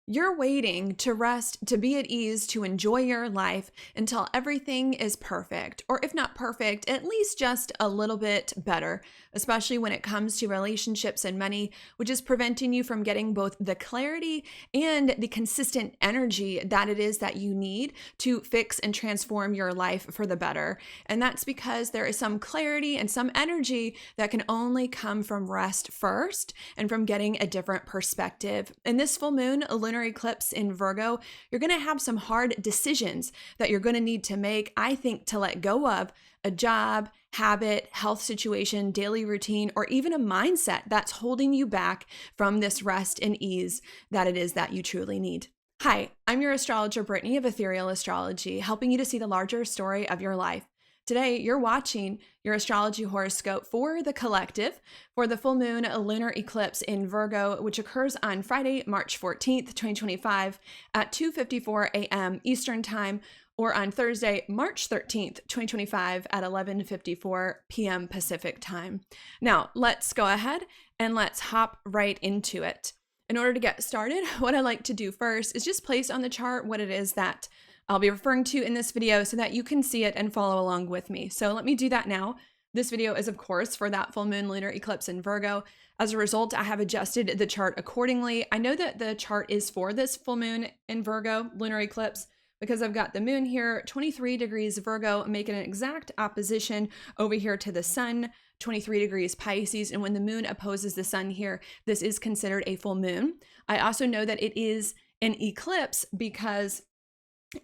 You're waiting to rest, to be at ease, to enjoy your life until everything is perfect, or if not perfect, at least just a little bit better, especially when it comes to relationships and money, which is preventing you from getting both the clarity and the consistent energy that it is that you need to fix and transform your life for the better. And that's because there is some clarity and some energy that can only come from rest first and from getting a different perspective. In this full moon, a lunar eclipse in Virgo, you're going to have some hard decisions that you're going to need to make, I think, to let go of a job, habit, health situation, daily routine, or even a mindset that's holding you back from this rest and ease that it is that you truly need. Hi, I'm your astrologer, Brittany of Ethereal Astrology, helping you to see the larger story of your life. Today, you're watching your astrology horoscope for the collective for the full moon lunar eclipse in Virgo, which occurs on Friday, March 14th, 2025 at 2:54 a.m. Eastern Time, or on Thursday, March 13th, 2025 at 11:54 p.m. Pacific Time. Now, let's go ahead and let's hop right into it. In order to get started, what I like to do first is just place on the chart what it is that I'll be referring to in this video so that you can see it and follow along with me. So let me do that now. This video is, of course, for that full moon lunar eclipse in Virgo. As a result, I have adjusted the chart accordingly. I know that the chart is for this full moon in Virgo lunar eclipse because I've got the moon here, 23 degrees Virgo, making an exact opposition over here to the sun, 23 degrees Pisces. And when the moon opposes the sun here, this is considered a full moon. I also know that it is an eclipse because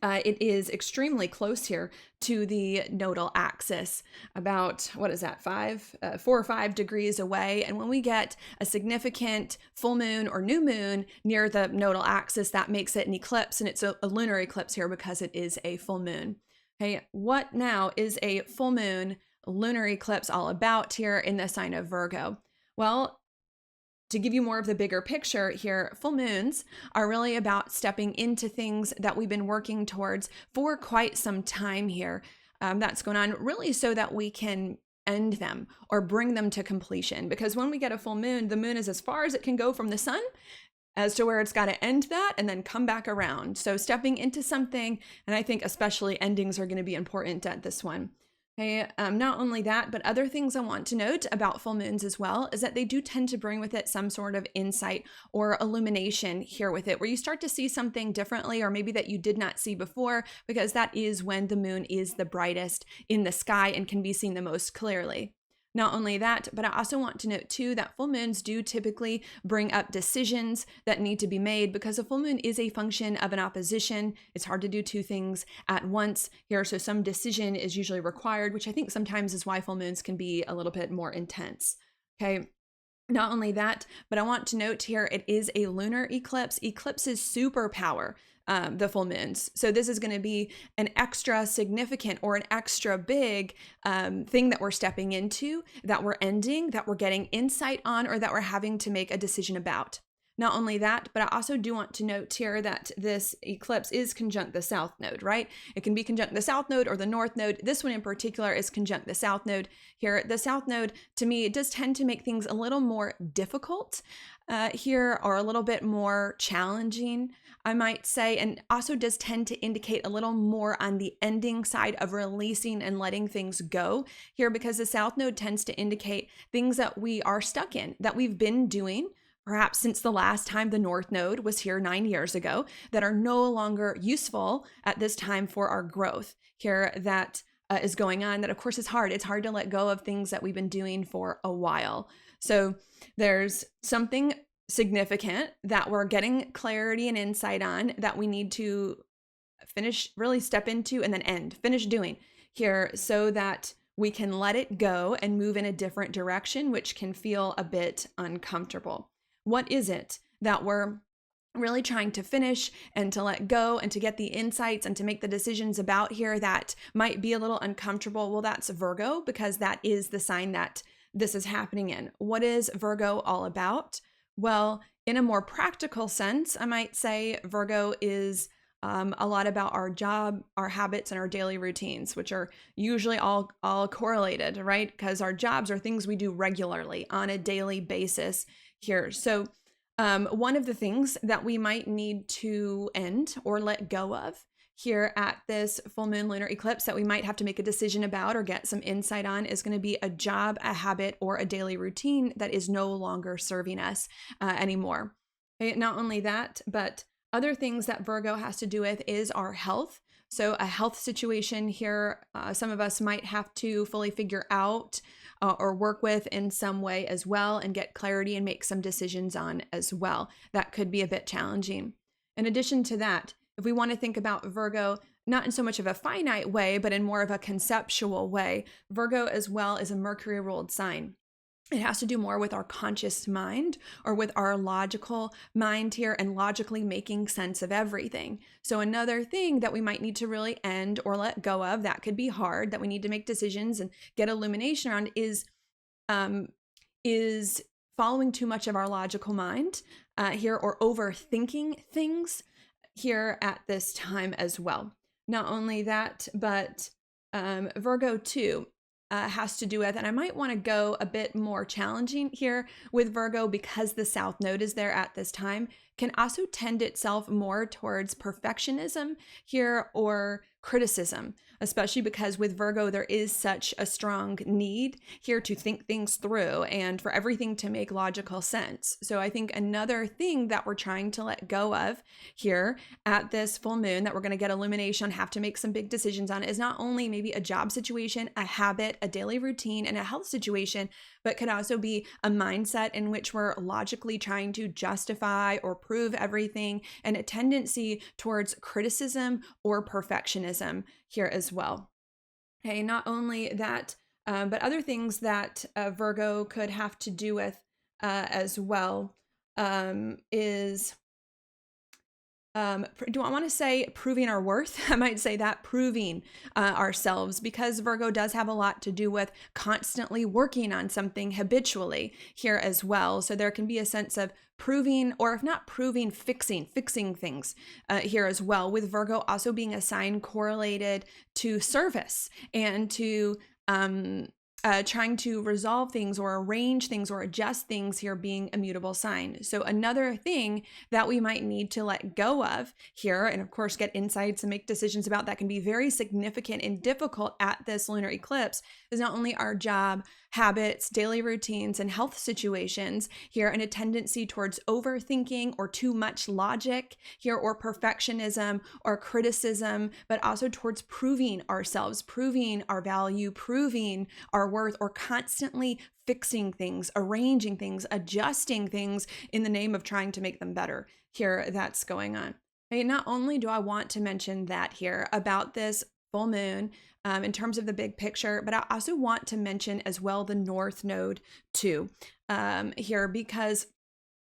it is extremely close here to the nodal axis, about, 4 or 5 degrees away. And when we get a significant full moon or new moon near the nodal axis, that makes it an eclipse, and it's a lunar eclipse here because it is a full moon. Okay, what now is a full moon lunar eclipse all about here in the sign of Virgo? Well, to give you more of the bigger picture here, full moons are really about stepping into things that we've been working towards for quite some time here. That's going on really so that we can end them or bring them to completion. Because when we get a full moon, the moon is as far as it can go from the sun as to where it's got to end that and then come back around. So stepping into something, and I think especially endings are going to be important at this one. Okay, not only that, but other things I want to note about full moons as well is that they do tend to bring with it some sort of insight or illumination here with it, where you start to see something differently or maybe that you did not see before, because that is when the moon is the brightest in the sky and can be seen the most clearly. Not only that, but I also want to note too that full moons do typically bring up decisions that need to be made because a full moon is a function of an opposition. It's hard to do two things at once here, so some decision is usually required, which I think sometimes is why full moons can be a little bit more intense. Okay. Not only that, but I want to note here, it is a lunar eclipse. Eclipses superpower the full moons. So this is going to be an extra significant or an extra big thing that we're stepping into, that we're ending, that we're getting insight on, or that we're having to make a decision about. Not only that, but I also do want to note here that this eclipse is conjunct the south node, right? It can be conjunct the south node or the north node. This one in particular is conjunct the south node here. The south node, to me, it does tend to make things a little more difficult here, or a little bit more challenging, I might say, and also does tend to indicate a little more on the ending side of releasing and letting things go here, because the south node tends to indicate things that we are stuck in, that we've been doing perhaps since the last time the North Node was here 9 years ago, that are no longer useful at this time for our growth here that is going on. That, of course, is hard. It's hard to let go of things that we've been doing for a while. So there's something significant that we're getting clarity and insight on that we need to finish, really step into, and then finish doing here so that we can let it go and move in a different direction, which can feel a bit uncomfortable. What is it that we're really trying to finish and to let go and to get the insights and to make the decisions about here that might be a little uncomfortable? Well, that's Virgo, because that is the sign that this is happening in. What is Virgo all about? Well, in a more practical sense, I might say Virgo is a lot about our job, our habits, and our daily routines, which are usually all correlated, right? Because our jobs are things we do regularly on a daily basis here. So One of the things that we might need to end or let go of here at this full moon lunar eclipse that we might have to make a decision about or get some insight on is going to be a job, a habit, or a daily routine that is no longer serving us anymore. Okay, not only that, but other things that Virgo has to do with is our health. So a health situation here, some of us might have to fully figure out or work with in some way as well and get clarity and make some decisions on as well. That could be a bit challenging. In addition to that, if we want to think about Virgo, not in so much of a finite way, but in more of a conceptual way, Virgo as well is a Mercury ruled sign. It has to do more with our conscious mind or with our logical mind here and logically making sense of everything. So another thing that we might need to really end or let go of, that could be hard, that we need to make decisions and get illumination around is following too much of our logical mind here or overthinking things here at this time as well. Not only that, but Virgo too has to do with, and I might want to go a bit more challenging here with Virgo because the South Node is there at this time, can also tend itself more towards perfectionism here or criticism, especially because with Virgo, there is such a strong need here to think things through and for everything to make logical sense. So I think another thing that we're trying to let go of here at this full moon that we're going to get illumination, have to make some big decisions on, is not only maybe a job situation, a habit, a daily routine, and a health situation, but could also be a mindset in which we're logically trying to justify or prove everything, and a tendency towards criticism or perfectionism here as well. Okay, not only that, but other things that Virgo could have to do with as well is do I want to say proving our worth? I might say that proving ourselves, because Virgo does have a lot to do with constantly working on something habitually here as well. So there can be a sense of proving, or if not proving, fixing things here as well, with Virgo also being a sign correlated to service and to trying to resolve things or arrange things or adjust things here being a mutable sign. So another thing that we might need to let go of here, and of course get insights and make decisions about, that can be very significant and difficult at this lunar eclipse, is not only our job, habits, daily routines, and health situations here, and a tendency towards overthinking or too much logic here, or perfectionism or criticism, but also towards proving ourselves, proving our value, proving our worth, or constantly fixing things, arranging things, adjusting things in the name of trying to make them better here. That's going on. Okay, not only do I want to mention that here about this full moon in terms of the big picture, but I also want to mention as well the North Node too here, because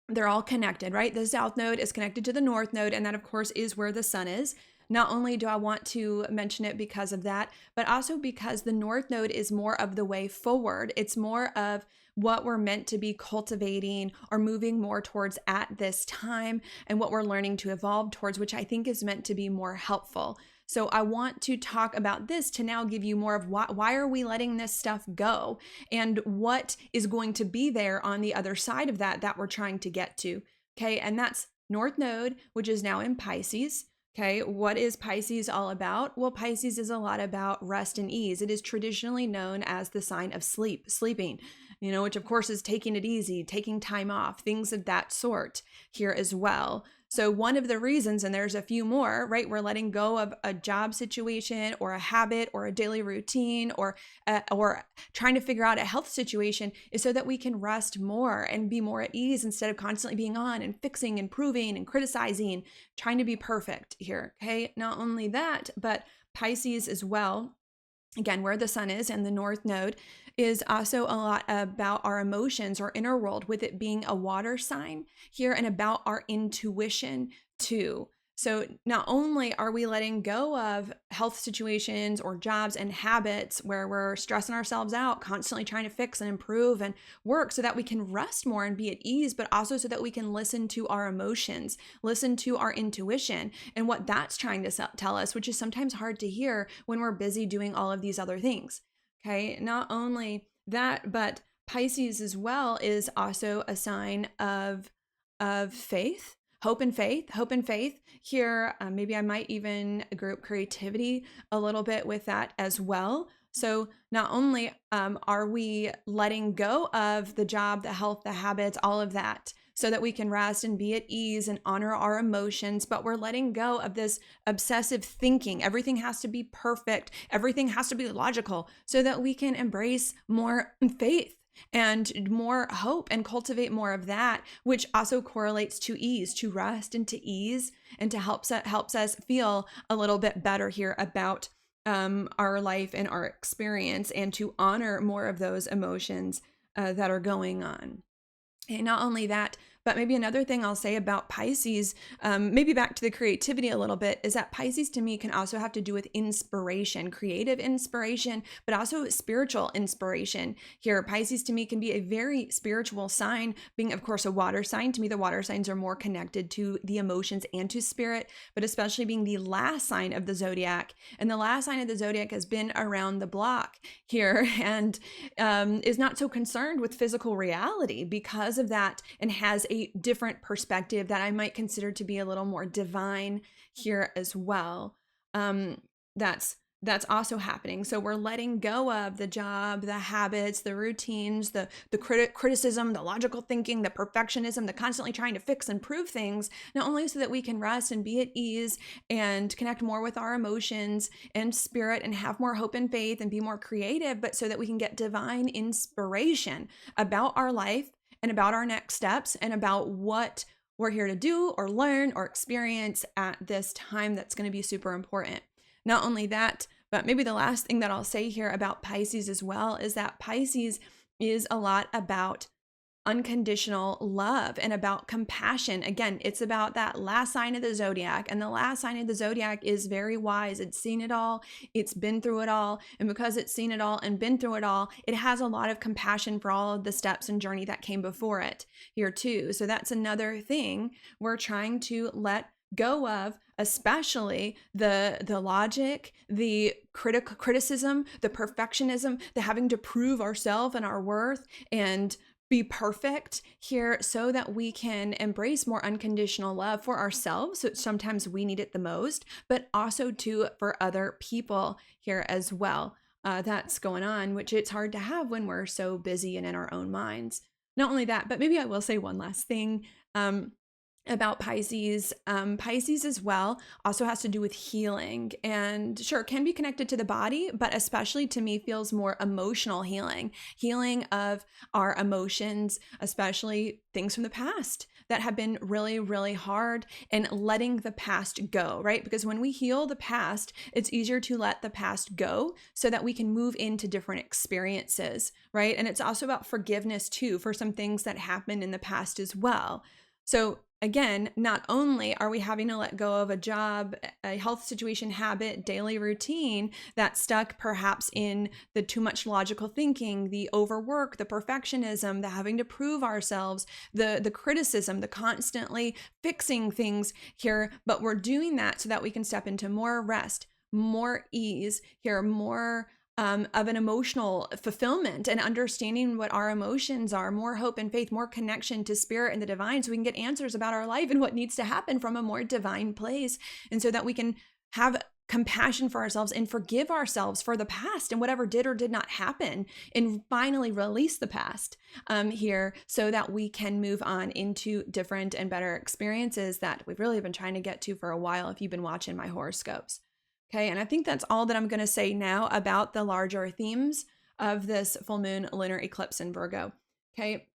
they're all connected, right? The South Node is connected to the North Node, and that of course is where the sun is. Not only do I want to mention it because of that, but also because the North Node is more of the way forward. It's more of what we're meant to be cultivating or moving more towards at this time, and what we're learning to evolve towards, which I think is meant to be more helpful. So I want to talk about this to now give you more of why are we letting this stuff go, and what is going to be there on the other side of that we're trying to get to. Okay, and that's North Node, which is now in Pisces. Okay, what is Pisces all about? Well, Pisces is a lot about rest and ease. It is traditionally known as the sign of sleeping, which of course is taking it easy, taking time off, things of that sort here as well. So one of the reasons, and there's a few more, right? We're letting go of a job situation or a habit or a daily routine or trying to figure out a health situation, is so that we can rest more and be more at ease instead of constantly being on and fixing and proving and criticizing, trying to be perfect here. Okay. Not only that, but Pisces as well, again, where the sun is and the North Node, is also a lot about our emotions or inner world, with it being a water sign here, and about our intuition too. So not only are we letting go of health situations or jobs and habits where we're stressing ourselves out, constantly trying to fix and improve and work so that we can rest more and be at ease, but also so that we can listen to our emotions, listen to our intuition and what that's trying to tell us, which is sometimes hard to hear when we're busy doing all of these other things. Okay, not only that, but Pisces as well is also a sign of of faith, hope and faith here. Maybe I might even group creativity a little bit with that as well. So not only are we letting go of the job, the health, the habits, all of that, so that we can rest and be at ease and honor our emotions, but we're letting go of this obsessive thinking. Everything has to be perfect. Everything has to be logical, so that we can embrace more faith and more hope and cultivate more of that, which also correlates to ease, to rest and to ease, and to helps us feel a little bit better here about our life and our experience, and to honor more of those emotions that are going on. And not only that, but maybe another thing I'll say about Pisces, maybe back to the creativity a little bit, is that Pisces to me can also have to do with inspiration, creative inspiration, but also spiritual inspiration. Here, Pisces to me can be a very spiritual sign, being, of course, a water sign. To me, the water signs are more connected to the emotions and to spirit, but especially being the last sign of the zodiac. And the last sign of the zodiac has been around the block here, and is not so concerned with physical reality because of that, and has a different perspective that I might consider to be a little more divine here as well. That's also happening. So we're letting go of the job, the habits, the routines, the criticism, the logical thinking, the perfectionism, the constantly trying to fix and prove things, not only so that we can rest and be at ease and connect more with our emotions and spirit and have more hope and faith and be more creative, but so that we can get divine inspiration about our life and about our next steps and about what we're here to do or learn or experience at this time that's going to be super important. Not only that, but maybe the last thing that I'll say here about Pisces as well is that Pisces is a lot about unconditional love and about compassion. Again, it's about that last sign of the zodiac, and the last sign of the zodiac is very wise. It's seen it all, it's been through it all, and because it's seen it all and been through it all, it has a lot of compassion for all of the steps and journey that came before it here too. So that's another thing we're trying to let go of, especially the logic, the criticism, the perfectionism, the having to prove ourselves and our worth and be perfect here, so that we can embrace more unconditional love for ourselves. So sometimes we need it the most, but also too for other people here as well. That's going on, which it's hard to have when we're so busy and in our own minds. Not only that, but maybe I will say one last thing. About Pisces. Pisces as well also has to do with healing, and sure, can be connected to the body, but especially to me feels more emotional healing of our emotions, especially things from the past that have been really, really hard, and letting the past go, right? Because when we heal the past, it's easier to let the past go so that we can move into different experiences, right? And it's also about forgiveness too for some things that happened in the past as well. So again, not only are we having to let go of a job, a health situation, habit, daily routine that's stuck perhaps in the too much logical thinking, the overwork, the perfectionism, the having to prove ourselves, the criticism, the constantly fixing things here, but we're doing that so that we can step into more rest, more ease here, more of an emotional fulfillment and understanding what our emotions are, more hope and faith, more connection to spirit and the divine, so we can get answers about our life and what needs to happen from a more divine place. And so that we can have compassion for ourselves and forgive ourselves for the past and whatever did or did not happen, and finally release the past here, so that we can move on into different and better experiences that we've really been trying to get to for a while if you've been watching my horoscopes. Okay, and I think that's all that I'm going to say now about the larger themes of this full moon lunar eclipse in Virgo. Okay,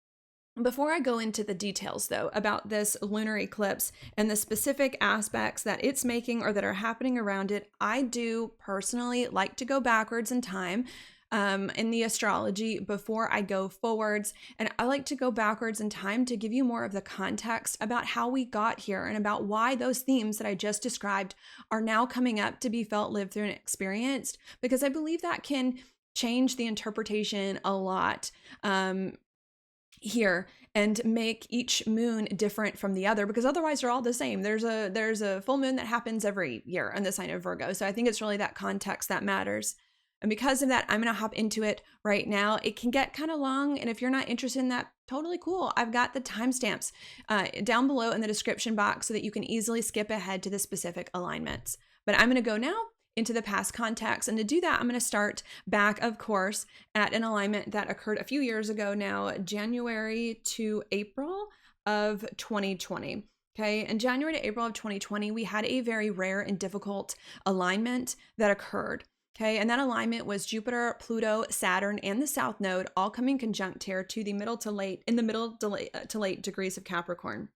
before I go into the details though about this lunar eclipse and the specific aspects that it's making or that are happening around it, I do personally like to go backwards in time in the astrology before I go forwards. And I like to go backwards in time to give you more of the context about how we got here and about why those themes that I just described are now coming up to be felt, lived through, and experienced, because I believe that can change the interpretation a lot here and make each moon different from the other, because otherwise they're all the same. There's a full moon that happens every year on the sign of Virgo. So I think it's really that context that matters. And because of that, I'm going to hop into it right now. It can get kind of long, and if you're not interested in that, Totally cool. I've got the timestamps down below in the description box so that you can easily skip ahead to the specific alignments. But I'm going to go now into the past context. And to do that, I'm going to start back, of course, at an alignment that occurred a few years ago now, January to April of 2020. Okay, in January to April of 2020, we had a very rare and difficult alignment that occurred. Okay, and that alignment was Jupiter, Pluto, Saturn, and the South Node all coming conjunct here to the middle to late degrees of Capricorn.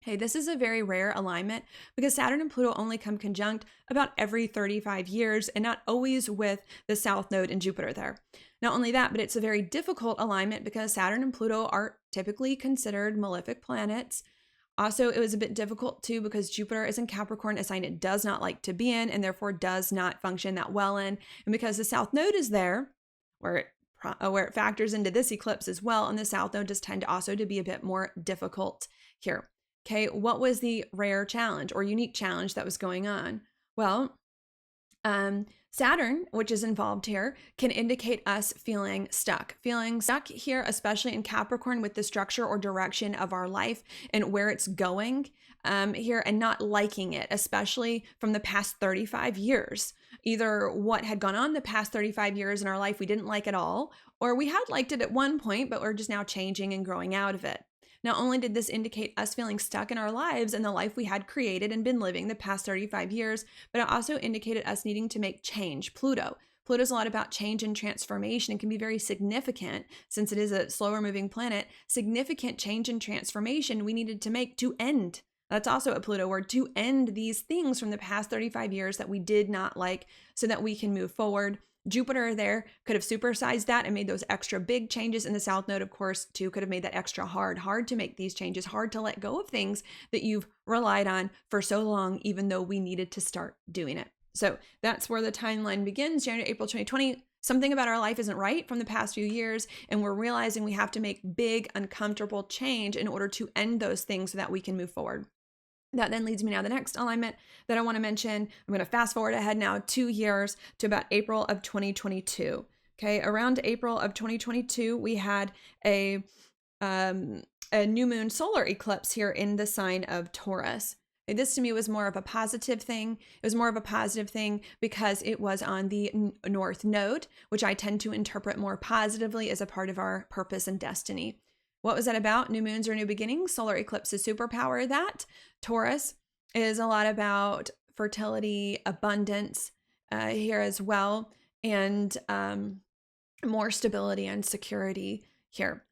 Okay, this is a very rare alignment because Saturn and Pluto only come conjunct about every 35 years and not always with the South Node and Jupiter there. Not only that, but it's a very difficult alignment because Saturn and Pluto are typically considered malefic planets. Also, it was a bit difficult too because Jupiter is in Capricorn, a sign it does not like to be in and therefore does not function that well in. And because the South Node is there, where it factors into this eclipse as well, and the South Node does tend also to be a bit more difficult here. Okay, what was the rare challenge or unique challenge that was going on? Well, Saturn, which is involved here, can indicate us feeling stuck here, especially in Capricorn with the structure or direction of our life and where it's going here and not liking it, especially from the past 35 years. Either what had gone on the past 35 years in our life we didn't like at all, or we had liked it at one point, but we're just now changing and growing out of it. Not only did this indicate us feeling stuck in our lives and the life we had created and been living the past 35 years, but it also indicated us needing to make change. Pluto's a lot about change and transformation and can be very significant since it is a slower moving planet. Significant change and transformation we needed to make to end. That's also a Pluto word, to end these things from the past 35 years that we did not like so that we can move forward. Jupiter there could have supersized that and made those extra big changes. In the South Node, of course, too, could have made that extra hard to make these changes, hard to let go of things that you've relied on for so long, even though we needed to start doing it. So that's where the timeline begins, January, April 2020. Something about our life isn't right from the past few years, and we're realizing we have to make big, uncomfortable change in order to end those things so that we can move forward. That then leads me now to the next alignment that I want to mention. I'm going to fast forward ahead now 2 years to about April of 2022. Okay, around April of 2022, we had a new moon solar eclipse here in the sign of Taurus. And this to me was more of a positive thing. It was more of a positive thing because it was on the North Node, which I tend to interpret more positively as a part of our purpose and destiny. What was that about? New moons are new beginnings. Solar eclipses superpower that. Taurus is a lot about fertility, abundance here as well, and more stability and security here.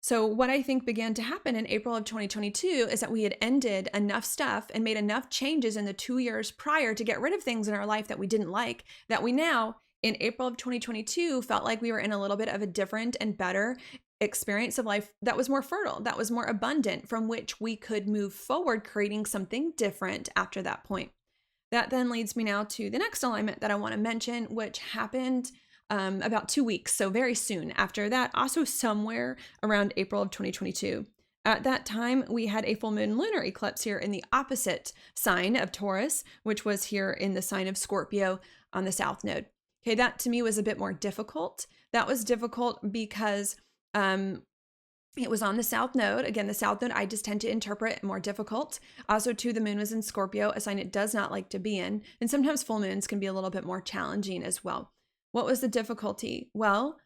So what I think began to happen in April of 2022 is that we had ended enough stuff and made enough changes in the 2 years prior to get rid of things in our life that we didn't like, that we now, in April of 2022, felt like we were in a little bit of a different and better experience of life that was more fertile, that was more abundant, from which we could move forward, creating something different after that point. That then leads me now to the next alignment that I want to mention, which happened about 2 weeks, so very soon after that, also somewhere around April of 2022. At that time, we had a full moon lunar eclipse here in the opposite sign of Taurus, which was here in the sign of Scorpio on the South Node. Okay, that to me was a bit more difficult. That was difficult because it was on the South Node. Again, the South Node I just tend to interpret more difficult. Also, too, the moon was in Scorpio, a sign it does not like to be in. And sometimes full moons can be a little bit more challenging as well. What was the difficulty? Well,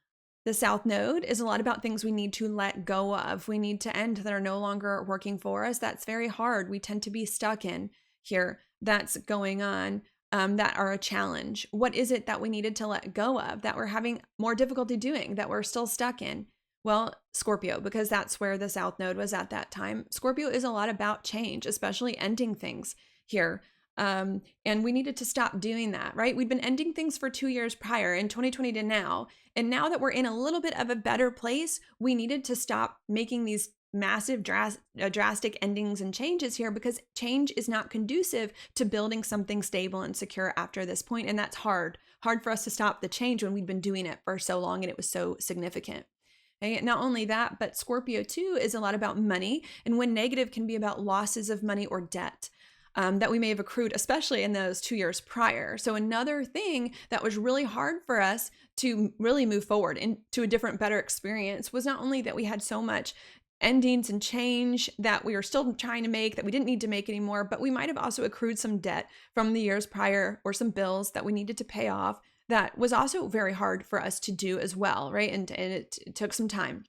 the South Node is a lot about things we need to let go of. We need to end that are no longer working for us. That's very hard. We tend to be stuck in here. That's going on. That are a challenge. What is it that we needed to let go of, that we're having more difficulty doing, that we're still stuck in? Well, Scorpio, because that's where the South Node was at that time. Scorpio is a lot about change, especially ending things here. And we needed to stop doing that, right? We'd been ending things for 2 years prior, in 2020 to now. And now that we're in a little bit of a better place, we needed to stop making these massive drastic endings and changes here, because change is not conducive to building something stable and secure after this point. And that's hard for us to stop the change when we'd been doing it for so long and it was so significant. Okay? Not only that, but Scorpio too is a lot about money, and when negative can be about losses of money or debt. that we may have accrued, especially in those 2 years prior. So another thing that was really hard for us to really move forward into a different, better experience was not only that we had so much endings and change that we were still trying to make that we didn't need to make anymore, but we might have also accrued some debt from the years prior or some bills that we needed to pay off. That was also very hard for us to do as well, right? And it took some time.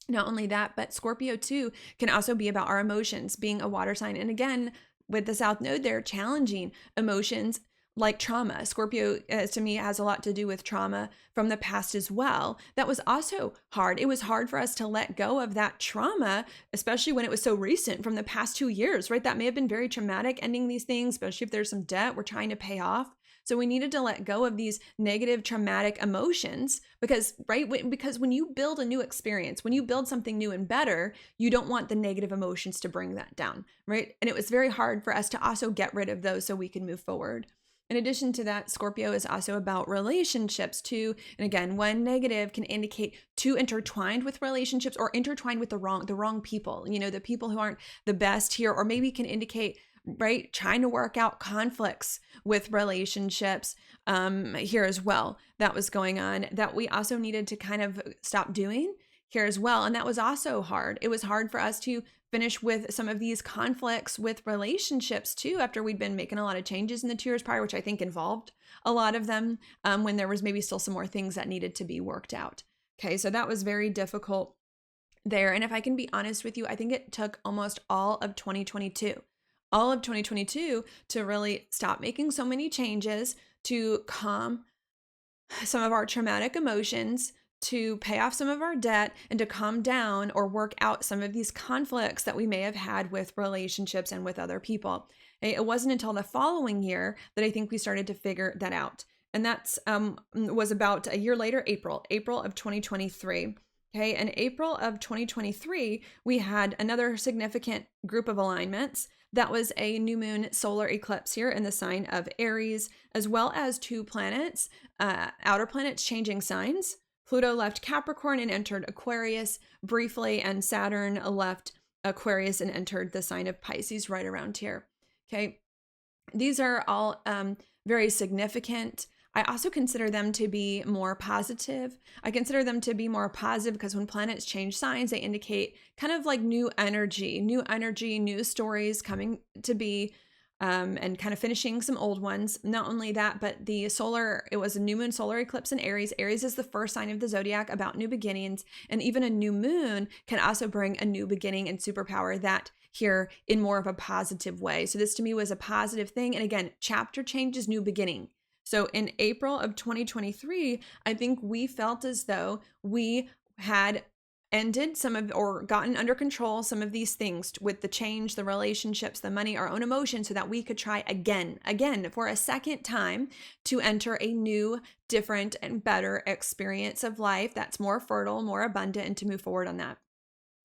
Not only that, but Scorpio too can also be about our emotions, being a water sign. And again, with the South Node there, challenging emotions like trauma. Scorpio, to me, has a lot to do with trauma from the past as well. That was also hard. It was hard for us to let go of that trauma, especially when it was so recent from the past 2 years, right? That may have been very traumatic, ending these things, especially if there's some debt we're trying to pay off. So we needed to let go of these negative traumatic emotions because, right? Because when you build a new experience, when you build something new and better, you don't want the negative emotions to bring that down, right? And it was very hard for us to also get rid of those so we can move forward. In addition to that, Scorpio is also about relationships too. And again, one negative can indicate two intertwined with relationships or intertwined with the wrong people, the people who aren't the best here, or maybe can indicate, right, trying to work out conflicts with relationships here as well. That was going on that we also needed to kind of stop doing here as well. And that was also hard. It was hard for us to finish with some of these conflicts with relationships too, after we'd been making a lot of changes in the 2 years prior, which I think involved a lot of them when there was maybe still some more things that needed to be worked out. Okay, so that was very difficult there. And if I can be honest with you, I think it took almost all of 2022 to really stop making so many changes, to calm some of our traumatic emotions, to pay off some of our debt, and to calm down or work out some of these conflicts that we may have had with relationships and with other people. It wasn't until the following year that I think we started to figure that out. And that's was about a year later, April of 2023. Okay, in April of 2023, we had another significant group of alignments. That was a new moon solar eclipse here in the sign of Aries, as well as two planets, outer planets changing signs. Pluto left Capricorn and entered Aquarius briefly, and Saturn left Aquarius and entered the sign of Pisces right around here. Okay, these are all very significant. I also consider them to be more positive. I consider them to be more positive because when planets change signs, they indicate kind of like new energy, new stories coming to be, and kind of finishing some old ones. Not only that, but it was a new moon solar eclipse in Aries. Aries is the first sign of the zodiac about new beginnings. And even a new moon can also bring a new beginning and superpower that here in more of a positive way. So this to me was a positive thing. And again, chapter change is new beginning. So in April of 2023, I think we felt as though we had ended or gotten under control some of these things with the change, the relationships, the money, our own emotions, so that we could try again for a second time to enter a new, different, and better experience of life that's more fertile, more abundant, and to move forward on that.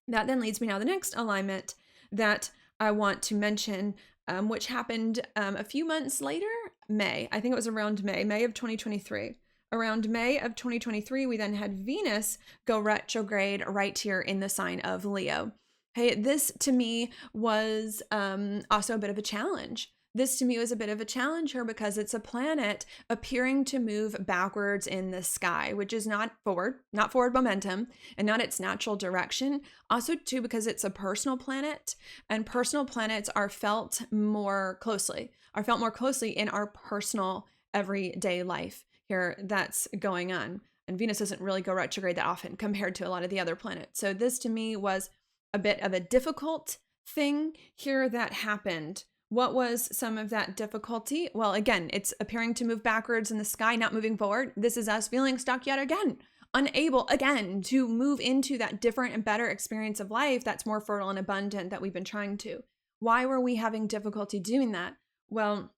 That then leads me now to the next alignment that I want to mention, which happened a few months later, I think it was around May of 2023. Around May of 2023, we then had Venus go retrograde right here in the sign of Leo. Hey, this to me was also a bit of a challenge. This to me was a bit of a challenge here because it's a planet appearing to move backwards in the sky, which is not forward momentum and not its natural direction. Also too, because it's a personal planet, and personal planets are felt more closely in our personal everyday life here that's going on. And Venus doesn't really go retrograde that often compared to a lot of the other planets. So this to me was a bit of a difficult thing here that happened. What was some of that difficulty? Well, again, it's appearing to move backwards in the sky, not moving forward. This is us feeling stuck yet again, unable again to move into that different and better experience of life that's more fertile and abundant that we've been trying to. Why were we having difficulty doing that? Well,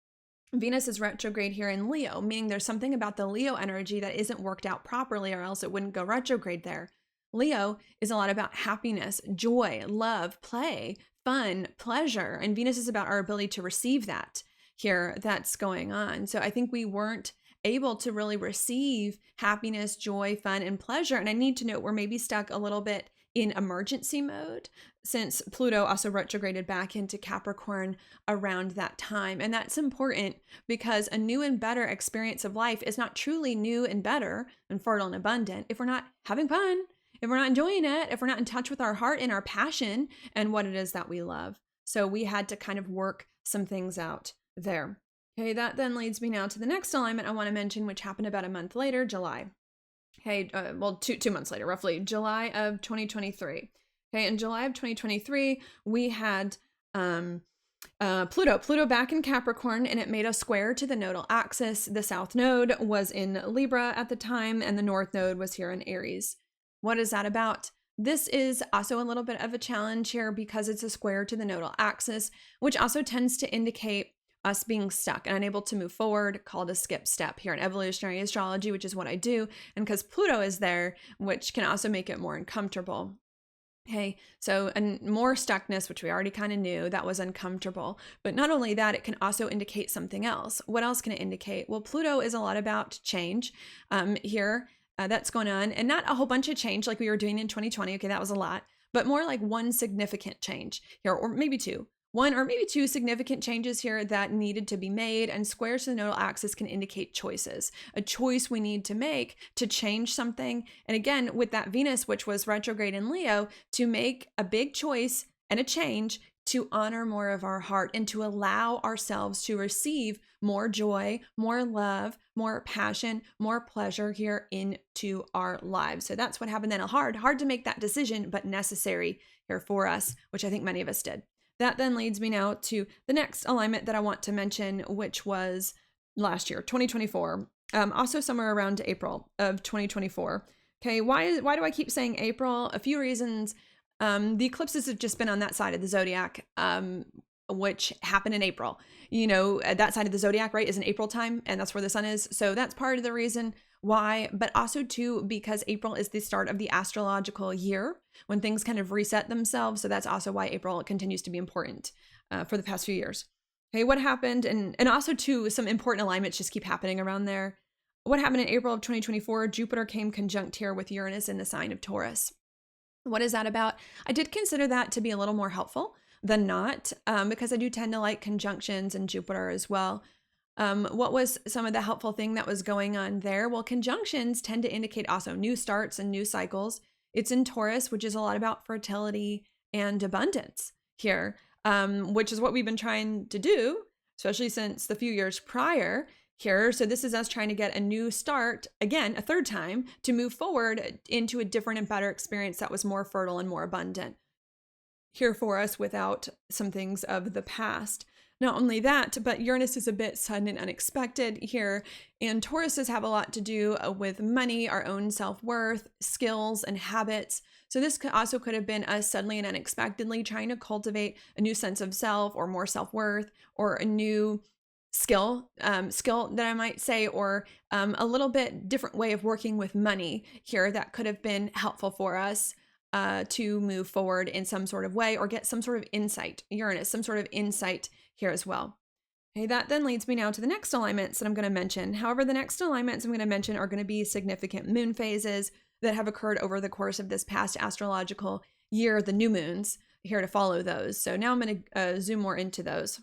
Venus is retrograde here in Leo, meaning there's something about the Leo energy that isn't worked out properly, or else it wouldn't go retrograde there. Leo is a lot about happiness, joy, love, play, fun, pleasure, and Venus is about our ability to receive that here that's going on. So I think we weren't able to really receive happiness, joy, fun, and pleasure. And I need to note we're maybe stuck a little bit in emergency mode, since Pluto also retrograded back into Capricorn around that time. And that's important because a new and better experience of life is not truly new and better and fertile and abundant if we're not having fun, if we're not enjoying it, if we're not in touch with our heart and our passion and what it is that we love. So we had to kind of work some things out there. Okay, that then leads me now to the next alignment I want to mention, which happened about a month later, July. Okay, well, two months later, roughly, July of 2023. Okay, in July of 2023, we had Pluto back in Capricorn, and it made a square to the nodal axis. The south node was in Libra at the time, and the north node was here in Aries. What is that about? This is also a little bit of a challenge here because it's a square to the nodal axis, which also tends to indicate us being stuck and unable to move forward, called a skip step here in evolutionary astrology, which is what I do. And because Pluto is there, which can also make it more uncomfortable. Okay, so and more stuckness, which we already kind of knew, that was uncomfortable. But not only that, it can also indicate something else. What else can it indicate? Well, Pluto is a lot about change here. That's going on, and not a whole bunch of change like we were doing in 2020. Okay, that was a lot, but more like one significant change here, or maybe two. One or maybe two significant changes here that needed to be made, and squares to the nodal axis can indicate choices, a choice we need to make to change something. And again, with that Venus, which was retrograde in Leo, to make a big choice and a change to honor more of our heart and to allow ourselves to receive more joy, more love, more passion, more pleasure here into our lives. So that's what happened then. Hard to make that decision, but necessary here for us, which I think many of us did. That then leads me now to the next alignment that I want to mention, which was last year, 2024, also somewhere around April of 2024. Okay, why do I keep saying April? A few reasons. The eclipses have just been on that side of the zodiac, which happened in April. You know, that side of the zodiac, right, is in April time, and that's where the sun is. So that's part of the reason why, but also too, because April is the start of the astrological year when things kind of reset themselves. So that's also why April continues to be important for the past few years. Okay, what happened? And also too, some important alignments just keep happening around there. What happened in April of 2024? Jupiter came conjunct here with Uranus in the sign of Taurus. What is that about? I did consider that to be a little more helpful than not, because I do tend to like conjunctions and Jupiter as well. What was some of the helpful thing that was going on there? Well, conjunctions tend to indicate also new starts and new cycles. It's in Taurus, which is a lot about fertility and abundance here, which is what we've been trying to do, especially since the few years prior here. So this is us trying to get a new start, again, a third time, to move forward into a different and better experience that was more fertile and more abundant here for us without some things of the past. Not only that, but Uranus is a bit sudden and unexpected here, and Tauruses have a lot to do with money, our own self-worth, skills, and habits. So this could have been us suddenly and unexpectedly trying to cultivate a new sense of self or more self-worth, or a new skill that I might say, or a little bit different way of working with money here that could have been helpful for us to move forward in some sort of way or get some sort of insight, Uranus, some sort of insight here as well. Okay, that then leads me now to the next alignments that I'm going to mention. However, the next alignments I'm going to mention are going to be significant moon phases that have occurred over the course of this past astrological year, the new moons, here to follow those. So now I'm going to zoom more into those.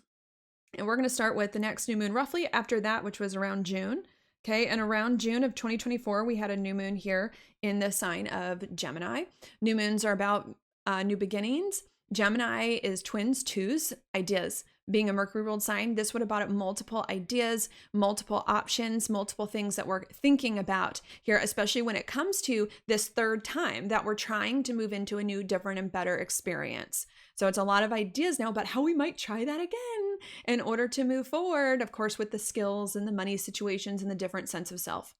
And we're going to start with the next new moon roughly after that, which was around June. Okay, and around June of 2024, we had a new moon here in the sign of Gemini. New moons are about new beginnings. Gemini is twins, twos, ideas. Being a Mercury ruled sign, this would have brought up multiple ideas, multiple options, multiple things that we're thinking about here, especially when it comes to this third time that we're trying to move into a new, different, and better experience. So it's a lot of ideas now about how we might try that again in order to move forward, of course, with the skills and the money situations and the different sense of self.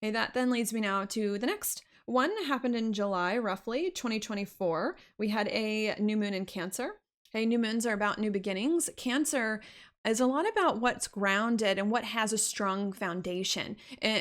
Okay, that then leads me now to the next one. Happened in July, roughly 2024. We had a new moon in Cancer. Okay, new moons are about new beginnings. Cancer is a lot about what's grounded and what has a strong foundation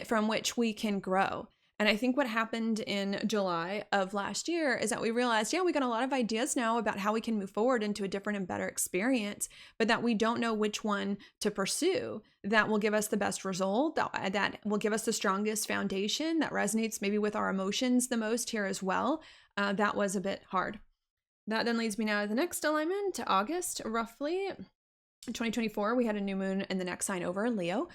from which we can grow. And I think what happened in July of last year is that we realized, yeah, we got a lot of ideas now about how we can move forward into a different and better experience, but that we don't know which one to pursue that will give us the best result, that will give us the strongest foundation, that resonates maybe with our emotions the most here as well. That was a bit hard. That then leads me now to the next alignment, to August, roughly 2024. We had a new moon in the next sign over, Leo.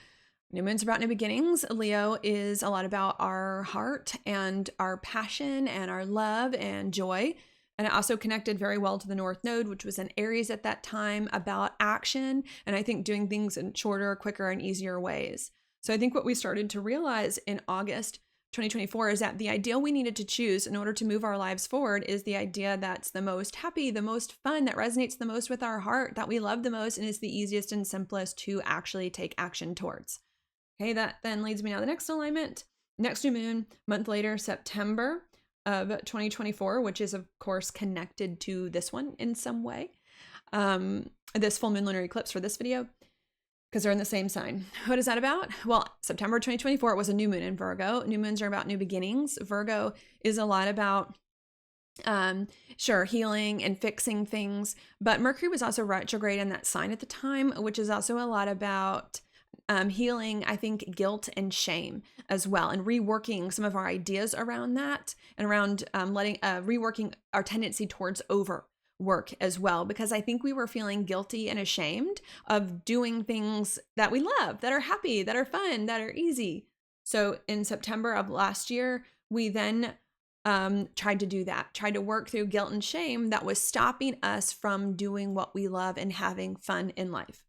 New moon's about new beginnings. Leo is a lot about our heart and our passion and our love and joy. And it also connected very well to the North Node, which was in Aries at that time, about action. And I think doing things in shorter, quicker, and easier ways. So I think what we started to realize in August 2024 is that the ideal we needed to choose in order to move our lives forward is the idea that's the most happy, the most fun, that resonates the most with our heart, that we love the most, and is the easiest and simplest to actually take action towards. Okay, that then leads me now to the next alignment. Next new moon, month later, September of 2024, which is of course connected to this one in some way. This full moon lunar eclipse for this video, because they're in the same sign. What is that about? Well, September 2024, it was a new moon in Virgo. New moons are about new beginnings. Virgo is a lot about healing and fixing things, but Mercury was also retrograde in that sign at the time, which is also a lot about healing, I think, guilt and shame as well, and reworking some of our ideas around that, and around reworking our tendency towards overwork as well, because I think we were feeling guilty and ashamed of doing things that we love, that are happy, that are fun, that are easy. So in September of last year, we then tried to work through guilt and shame that was stopping us from doing what we love and having fun in life.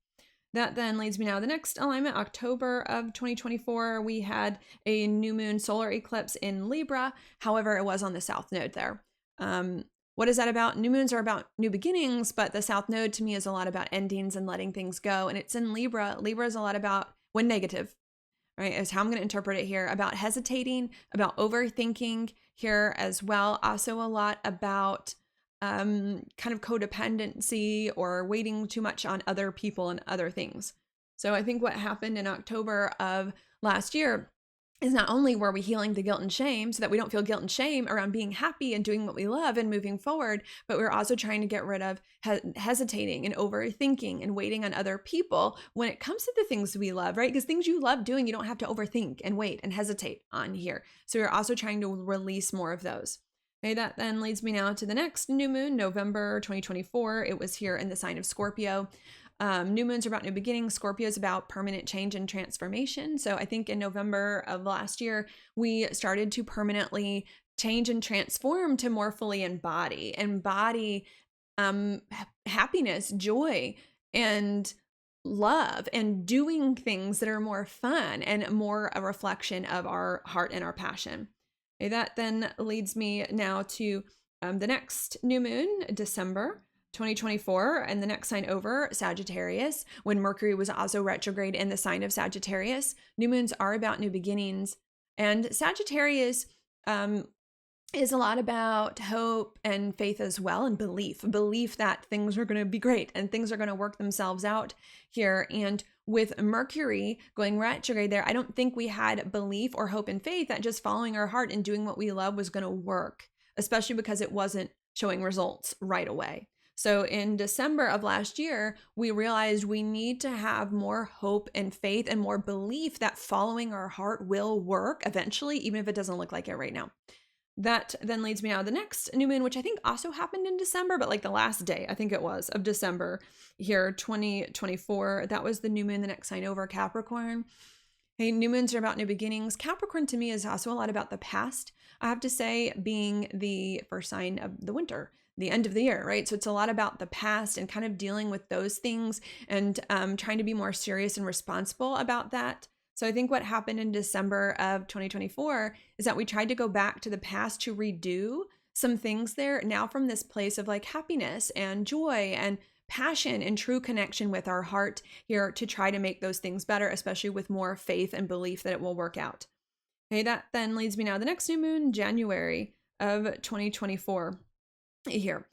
That then leads me now to the next alignment, October of 2024. We had a new moon solar eclipse in Libra. However, it was on the South Node there. What is that about? New moons are about new beginnings, but the South Node to me is a lot about endings and letting things go. And it's in Libra. Libra is a lot about, when negative, right, is how I'm going to interpret it here, about hesitating, about overthinking here as well. Also a lot about kind of codependency or waiting too much on other people and other things. So I think what happened in October of last year is not only were we healing the guilt and shame so that we don't feel guilt and shame around being happy and doing what we love and moving forward, but we're also trying to get rid of hesitating and overthinking and waiting on other people when it comes to the things we love, right? Because things you love doing, you don't have to overthink and wait and hesitate on here. So we're also trying to release more of those. Okay, that then leads me now to the next new moon, November 2024. It was here in the sign of Scorpio. New moons are about new beginnings. Scorpio is about permanent change and transformation. So I think in November of last year, we started to permanently change and transform to more fully embody happiness, joy, and love, and doing things that are more fun and more a reflection of our heart and our passion. Okay, that then leads me now to the next new moon, December 2024, and the next sign over, Sagittarius, when Mercury was also retrograde in the sign of Sagittarius. New moons are about new beginnings, and Sagittarius is a lot about hope and faith as well, and belief that things are going to be great and things are going to work themselves out here. And with Mercury going retrograde there, I don't think we had belief or hope and faith that just following our heart and doing what we love was going to work, especially because it wasn't showing results right away. So in December of last year, we realized we need to have more hope and faith and more belief that following our heart will work eventually, even if it doesn't look like it right now. That then leads me now to the next new moon, which I think also happened in December, but like the last day, I think it was, of December here, 2024. That was the new moon, the next sign over, Capricorn. Hey, new moons are about new beginnings. Capricorn to me is also a lot about the past. I have to say, being the first sign of the winter, the end of the year, right? So it's a lot about the past and kind of dealing with those things and trying to be more serious and responsible about that. So I think what happened in December of 2024 is that we tried to go back to the past to redo some things there, now from this place of like happiness and joy and passion and true connection with our heart here, to try to make those things better, especially with more faith and belief that it will work out. Okay, that then leads me now to the next new moon, January of 2024 here.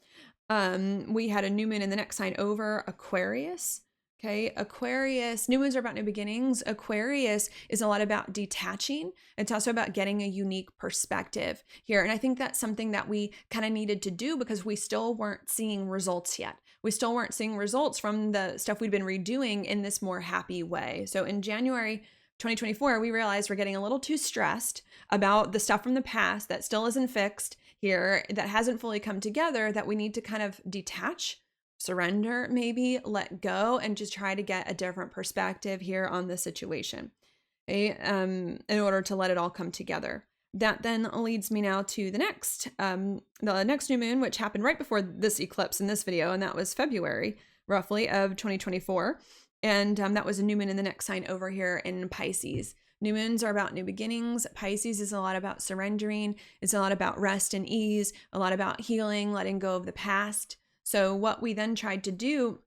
We had a new moon in the next sign over, Aquarius. Okay, Aquarius, new moons are about new beginnings. Aquarius is a lot about detaching. It's also about getting a unique perspective here. And I think that's something that we kind of needed to do because we still weren't seeing results yet. We still weren't seeing results from the stuff we'd been redoing in this more happy way. So in January 2024, we realized we're getting a little too stressed about the stuff from the past that still isn't fixed here, that hasn't fully come together, that we need to kind of detach, surrender, maybe let go, and just try to get a different perspective here on the situation, okay? In order to let it all come together. That then leads me now to the next new moon, which happened right before this eclipse in this video, and that was February, roughly, of 2024. And that was a new moon in the next sign over here in Pisces. New moons are about new beginnings. Pisces is a lot about surrendering. It's a lot about rest and ease, a lot about healing, letting go of the past. So what we then tried to do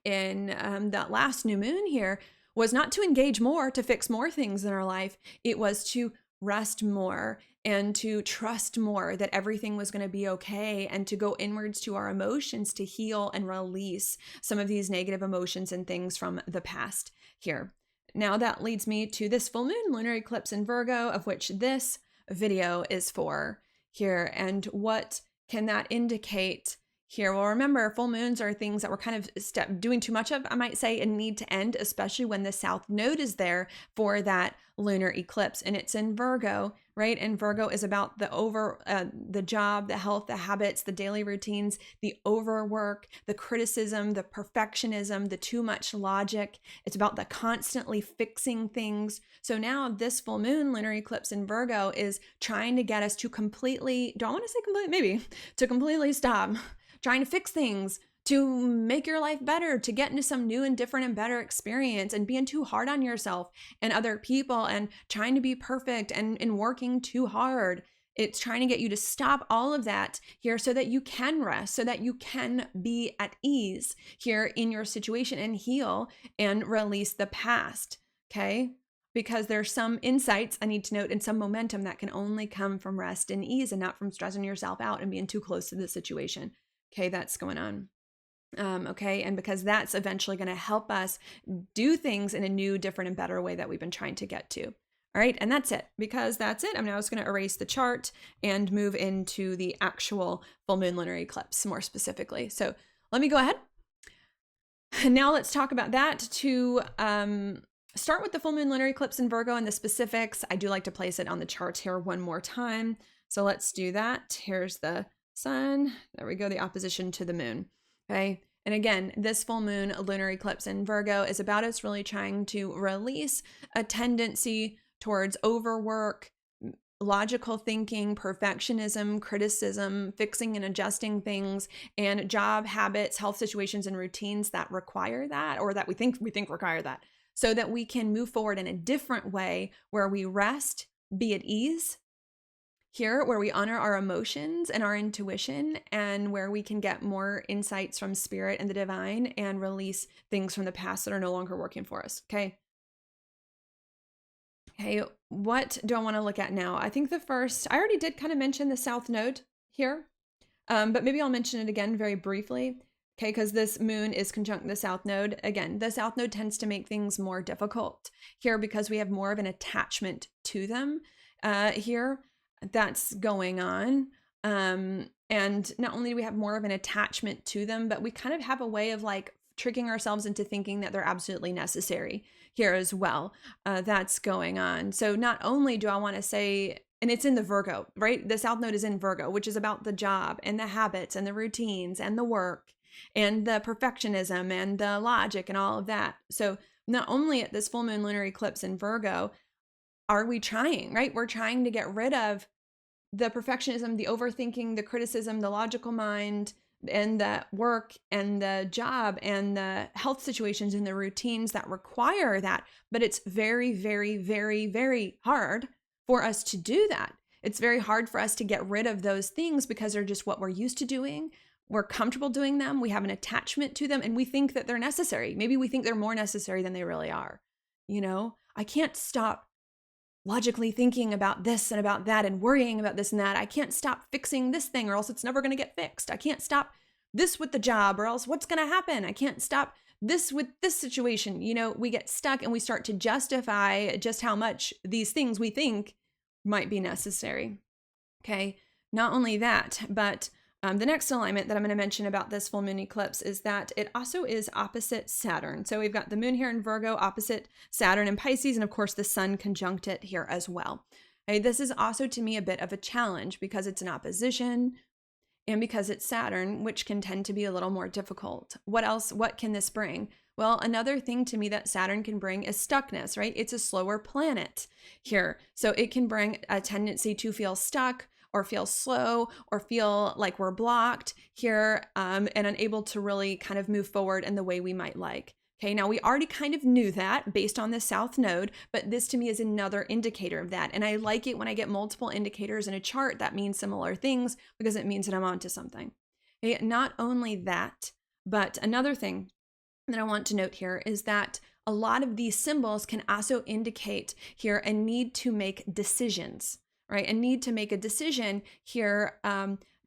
in that last new moon here was not to engage more, to fix more things in our life. It was to rest more and to trust more that everything was going to be okay, and to go inwards to our emotions to heal and release some of these negative emotions and things from the past here. Now that leads me to this full moon, lunar eclipse in Virgo, of which this video is for here. And what can that indicate here? Well, remember, full moons are things that we're kind of doing too much of, I might say, and need to end, especially when the South Node is there for that lunar eclipse. And it's in Virgo, right? And Virgo is about the job, the health, the habits, the daily routines, the overwork, the criticism, the perfectionism, the too much logic. It's about the constantly fixing things. So now this full moon lunar eclipse in Virgo is trying to get us to completely, do I want to say completely? Maybe, to completely stop trying to fix things, to make your life better, to get into some new and different and better experience, and being too hard on yourself and other people and trying to be perfect and working too hard. It's trying to get you to stop all of that here so that you can rest, so that you can be at ease here in your situation and heal and release the past, okay? Because there's some insights I need to note and some momentum that can only come from rest and ease and not from stressing yourself out and being too close to the situation. Okay, that's going on. Okay, and because that's eventually going to help us do things in a new, different, and better way that we've been trying to get to. All right, and that's it. Because that's it, I'm now just going to erase the chart and move into the actual full moon lunar eclipse more specifically. So let me go ahead. And now let's talk about that. To start with the full moon lunar eclipse in Virgo and the specifics, I do like to place it on the chart here one more time. So let's do that. Here's the sun. There we go, the opposition to the moon. Okay. And again, this full moon lunar eclipse in Virgo is about us really trying to release a tendency towards overwork, logical thinking, perfectionism, criticism, fixing and adjusting things, and job habits, health situations, and routines that require that, or that we think require that, so that we can move forward in a different way where we rest, be at ease, here where we honor our emotions and our intuition, and where we can get more insights from spirit and the divine and release things from the past that are no longer working for us. Okay, what do I want to look at now? I think I already did kind of mention the South Node here, but maybe I'll mention it again very briefly. Okay, because this moon is conjunct the South Node. Again, the South Node tends to make things more difficult here because we have more of an attachment to them here. That's going on. And not only do we have more of an attachment to them, but we kind of have a way of like tricking ourselves into thinking that they're absolutely necessary here as well. That's going on. So not only do I want to say, and it's in the Virgo, right? The South Node is in Virgo, which is about the job and the habits and the routines and the work and the perfectionism and the logic and all of that. So not only at this full moon lunar eclipse in Virgo, are we trying, right? We're trying to get rid of the perfectionism, the overthinking, the criticism, the logical mind, and the work and the job and the health situations and the routines that require that. But it's very, very, very, very hard for us to do that. It's very hard for us to get rid of those things because they're just what we're used to doing. We're comfortable doing them. We have an attachment to them and we think that they're necessary. Maybe we think they're more necessary than they really are. You know, I can't stop logically thinking about this and about that and worrying about this and that. I can't stop fixing this thing or else it's never going to get fixed. I can't stop this with the job or else what's going to happen? I can't stop with this situation, we get stuck and we start to justify just how much these things we think might be necessary. Okay. Not only that, but the next alignment that I'm going to mention about this full moon eclipse is that it also is opposite Saturn. So we've got the moon here in Virgo, opposite Saturn in Pisces, and of course the sun conjunct it here as well. Okay, this is also to me a bit of a challenge because it's an opposition and because it's Saturn, which can tend to be a little more difficult. What can this bring? Well, another thing to me that Saturn can bring is stuckness, right? It's a slower planet here. So it can bring a tendency to feel stuck or feel slow or feel like we're blocked here and unable to really kind of move forward in the way we might like. Okay, now we already kind of knew that based on the South Node, but this to me is another indicator of that. And I like it when I get multiple indicators in a chart that mean similar things because it means that I'm onto something. Okay, not only that, but another thing that I want to note here is that a lot of these symbols can also indicate here a need to make decisions, right? A need to make a decision here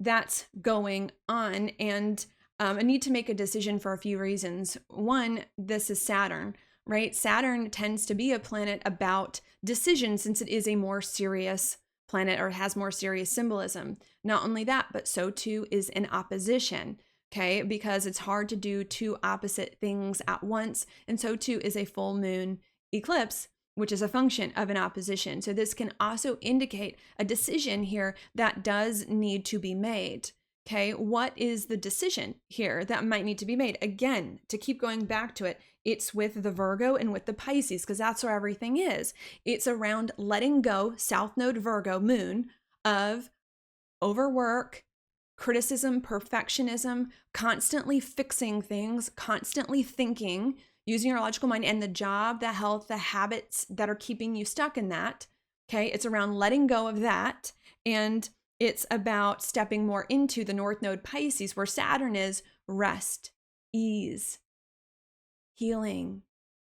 that's going on, and a need to make a decision for a few reasons. One, this is Saturn, right? Saturn tends to be a planet about decisions since it is a more serious planet or has more serious symbolism. Not only that, but so too is an opposition, okay? Because it's hard to do two opposite things at once. And so too is a full moon eclipse, which is a function of an opposition. So this can also indicate a decision here that does need to be made. Okay, what is the decision here that might need to be made? Again, to keep going back to it, it's with the Virgo and with the Pisces, because that's where everything is. It's around letting go, South Node Virgo moon, of overwork, criticism, perfectionism, constantly fixing things, constantly thinking, using your logical mind, and the job, the health, the habits that are keeping you stuck in that. Okay, it's around letting go of that, and it's about stepping more into the North Node Pisces, where Saturn is rest, ease, healing,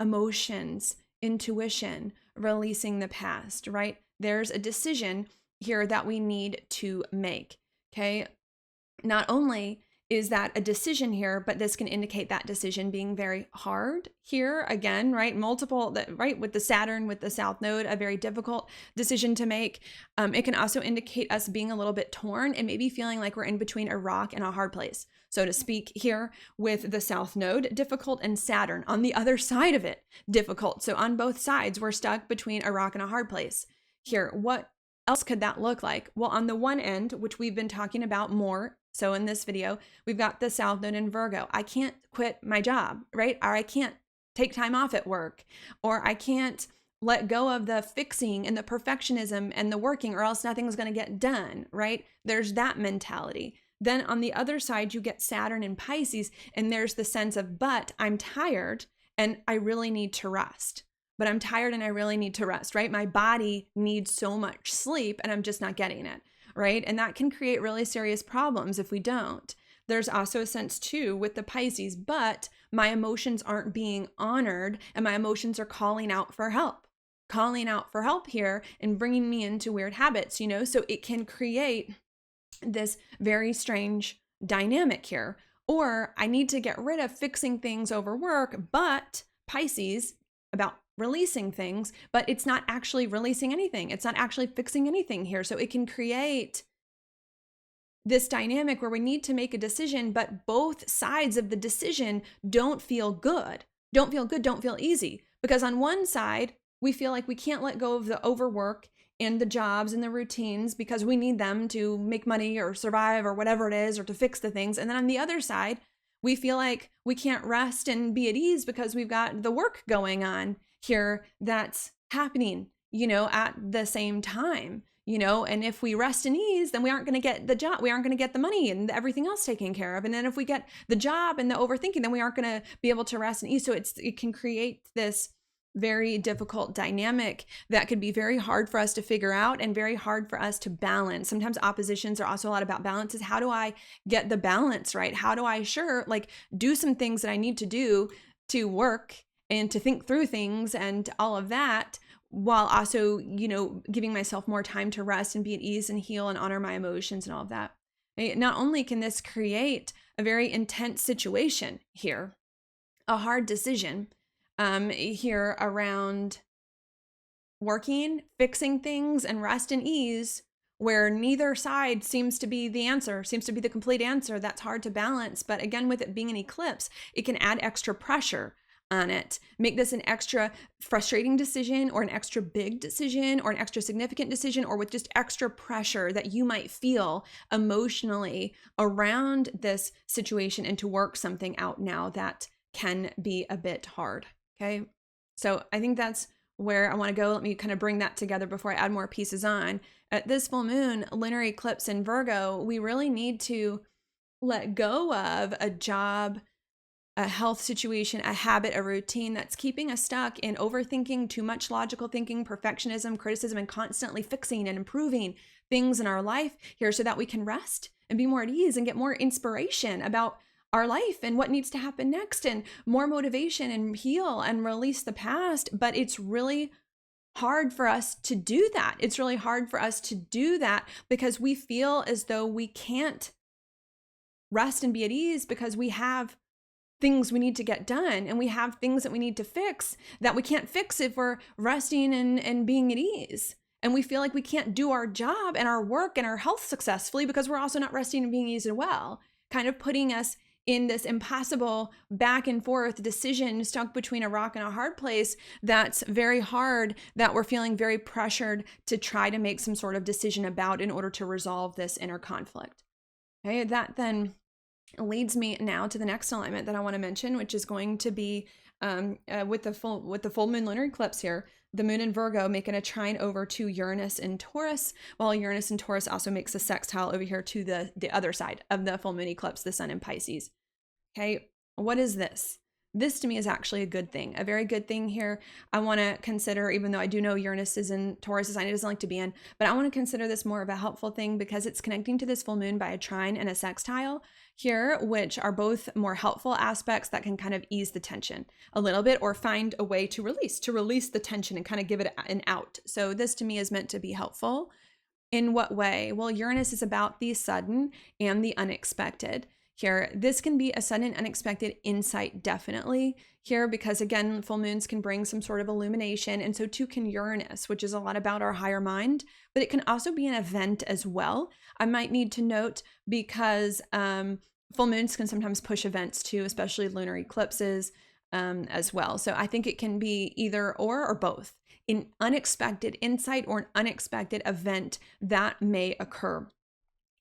emotions, intuition, releasing the past, right? There's a decision here that we need to make, okay? Not only is that a decision here, but this can indicate that decision being very hard here again, right? Right? With the Saturn, with the South Node, a very difficult decision to make. It can also indicate us being a little bit torn and maybe feeling like we're in between a rock and a hard place, so to speak, here with the South Node, difficult, and Saturn on the other side of it, difficult. So on both sides, we're stuck between a rock and a hard place here. What else could that look like? Well, on the one end, which we've been talking about more, so in this video, we've got the South Node in Virgo. I can't quit my job, right? Or I can't take time off at work, or I can't let go of the fixing and the perfectionism and the working, or else nothing's going to get done, right? There's that mentality. Then on the other side, you get Saturn in Pisces, and there's the sense of, but I'm tired and I really need to rest. But I'm tired and I really need to rest, right? My body needs so much sleep and I'm just not getting it, right? And that can create really serious problems if we don't. There's also a sense too with the Pisces, but my emotions aren't being honored and my emotions are calling out for help here and bringing me into weird habits, so it can create this very strange dynamic here. Or I need to get rid of fixing things over work, but Pisces about releasing things, but it's not actually releasing anything. It's not actually fixing anything here. So it can create this dynamic where we need to make a decision, but both sides of the decision don't feel good, don't feel easy. Because on one side, we feel like we can't let go of the overwork and the jobs and the routines because we need them to make money or survive or whatever it is, or to fix the things. And then on the other side, we feel like we can't rest and be at ease because we've got the work going on here that's happening, at the same time, and if we rest and ease, then we aren't going to get the job, we aren't going to get the money and everything else taken care of. And then if we get the job and the overthinking, then we aren't going to be able to rest and ease. So it can create this very difficult dynamic that could be very hard for us to figure out and very hard for us to balance. Sometimes oppositions are also a lot about balances. How do I get the balance right? How do I do some things that I need to do to work and to think through things and all of that, while also, giving myself more time to rest and be at ease and heal and honor my emotions and all of that. Not only can this create a very intense situation here, a hard decision here around working, fixing things, and rest and ease, where neither side seems to be the answer, seems to be the complete answer. That's hard to balance. But again, with it being an eclipse, it can add extra pressure on it, make this an extra frustrating decision, or an extra big decision, or an extra significant decision, or with just extra pressure that you might feel emotionally around this situation, and to work something out now that can be a bit hard. Okay. So I think that's where I want to go. Let me kind of bring that together before I add more pieces on. At this full moon, lunar eclipse in Virgo, we really need to let go of a job, a health situation, a habit, a routine that's keeping us stuck in overthinking, too much logical thinking, perfectionism, criticism, and constantly fixing and improving things in our life here, so that we can rest and be more at ease and get more inspiration about our life and what needs to happen next, and more motivation, and heal and release the past. But it's really hard for us to do that. It's really hard for us to do that because we feel as though we can't rest and be at ease because we have things we need to get done, and we have things that we need to fix that we can't fix if we're resting and being at ease. And we feel like we can't do our job and our work and our health successfully because we're also not resting and being easy as well, kind of putting us in this impossible back and forth decision, stuck between a rock and a hard place that's very hard, that we're feeling very pressured to try to make some sort of decision about in order to resolve this inner conflict. Okay, that then leads me now to the next alignment that I want to mention, which is going to be with the full moon lunar eclipse here, the moon in Virgo making a trine over to Uranus in Taurus, while Uranus in Taurus also makes a sextile over here to the other side of the full moon eclipse, the sun in Pisces. Okay, what is this? This to me is actually a good thing, a very good thing here. I want to consider, even though I do know Uranus is in Taurus, a sign it doesn't like to be in, but I want to consider this more of a helpful thing because it's connecting to this full moon by a trine and a sextile here, which are both more helpful aspects that can kind of ease the tension a little bit, or find a way to release the tension and kind of give it an out. So this to me is meant to be helpful. In what way? Well, Uranus is about the sudden and the unexpected. Here, this can be a sudden, unexpected insight, definitely here, because again, full moons can bring some sort of illumination, and so too can Uranus, which is a lot about our higher mind, but it can also be an event as well. I might need to note, because full moons can sometimes push events too, especially lunar eclipses as well. So I think it can be either or both, an unexpected insight or an unexpected event that may occur.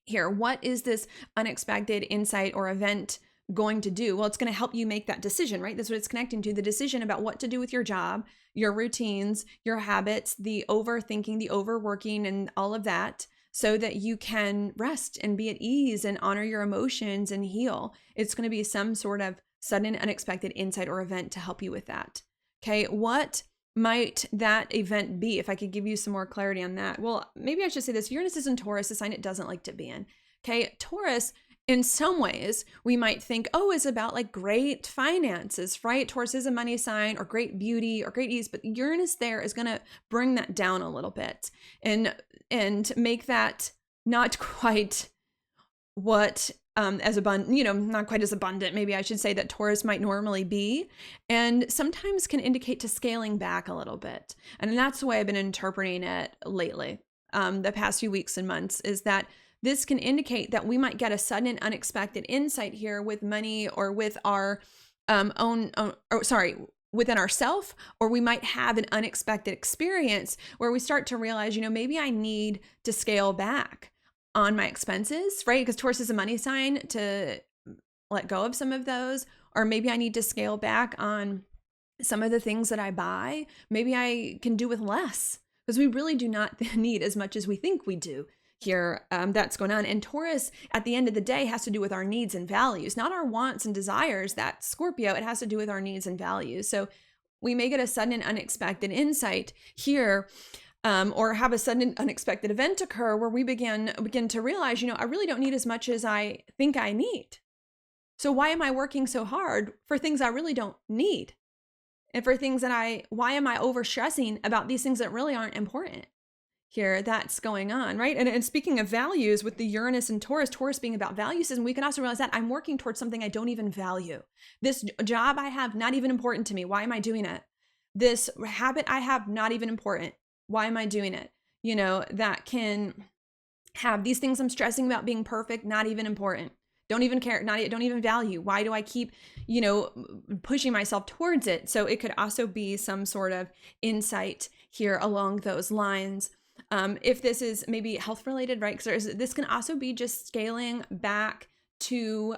Here, what is this unexpected insight or event going to do? Well, it's going to help you make that decision, right? That's what it's connecting to, the decision about what to do with your job, your routines, your habits, the overthinking, the overworking, and all of that, so that you can rest and be at ease and honor your emotions and heal. It's going to be some sort of sudden, unexpected insight or event to help you with that. Okay, what might that event be? If I could give you some more clarity on that. Well, maybe I should say this. Uranus is in Taurus, a sign it doesn't like to be in. Okay, Taurus, in some ways, we might think, oh, is about like great finances, right? Taurus is a money sign, or great beauty or great ease, but Uranus there is going to bring that down a little bit and make that not quite what as abundant, not quite as abundant, maybe I should say, that Taurus might normally be, and sometimes can indicate to scaling back a little bit. And that's the way I've been interpreting it lately, the past few weeks and months, is that this can indicate that we might get a sudden and unexpected insight here with money, or with our within ourself, or we might have an unexpected experience where we start to realize, maybe I need to scale back on my expenses, right? Because Taurus is a money sign, to let go of some of those. Or maybe I need to scale back on some of the things that I buy. Maybe I can do with less, because we really do not need as much as we think we do here. That's going on. And Taurus, at the end of the day, has to do with our needs and values, not our wants and desires. That Scorpio, it has to do with our needs and values. So we may get a sudden and unexpected insight here, or have a sudden unexpected event occur where we begin to realize, I really don't need as much as I think I need. So why am I working so hard for things I really don't need? And for things that why am I overstressing about these things that really aren't important here that's going on, right? And speaking of values, with the Uranus and Taurus being about value system, we can also realize that I'm working towards something I don't even value. This job I have, not even important to me. Why am I doing it? This habit I have, not even important. Why am I doing it? That can have these things I'm stressing about being perfect, not even important. Don't even care, don't even value. Why do I keep, pushing myself towards it? So it could also be some sort of insight here along those lines. If this is maybe health related, right? Because this can also be just scaling back to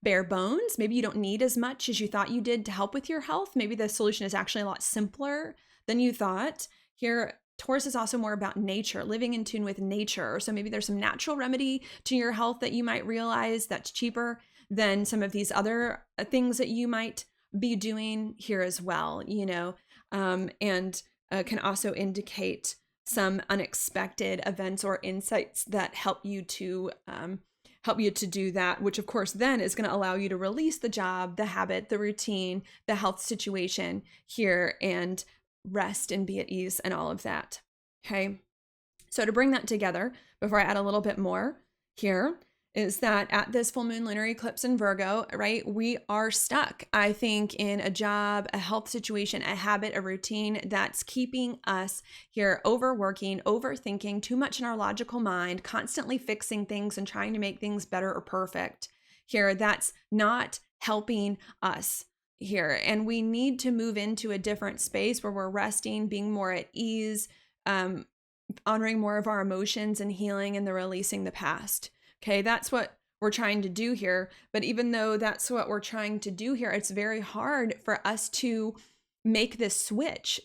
bare bones. Maybe you don't need as much as you thought you did to help with your health. Maybe the solution is actually a lot simpler than you thought. Here, Taurus is also more about nature, living in tune with nature. So maybe there's some natural remedy to your health that you might realize that's cheaper than some of these other things that you might be doing here as well, and can also indicate some unexpected events or insights that help you to do that, which of course then is going to allow you to release the job, the habit, the routine, the health situation here, and rest and be at ease and all of that. Okay. So to bring that together, before I add a little bit more here, is that at this full moon lunar eclipse in Virgo, right, we are stuck, I think, in a job, a health situation, a habit, a routine that's keeping us here overworking, overthinking, too much in our logical mind, constantly fixing things and trying to make things better or perfect here. That's not helping us here. And we need to move into a different space where we're resting, being more at ease, honoring more of our emotions and healing and the releasing the past. Okay, that's what we're trying to do here. But even though that's what we're trying to do here, it's very hard for us to make this switch,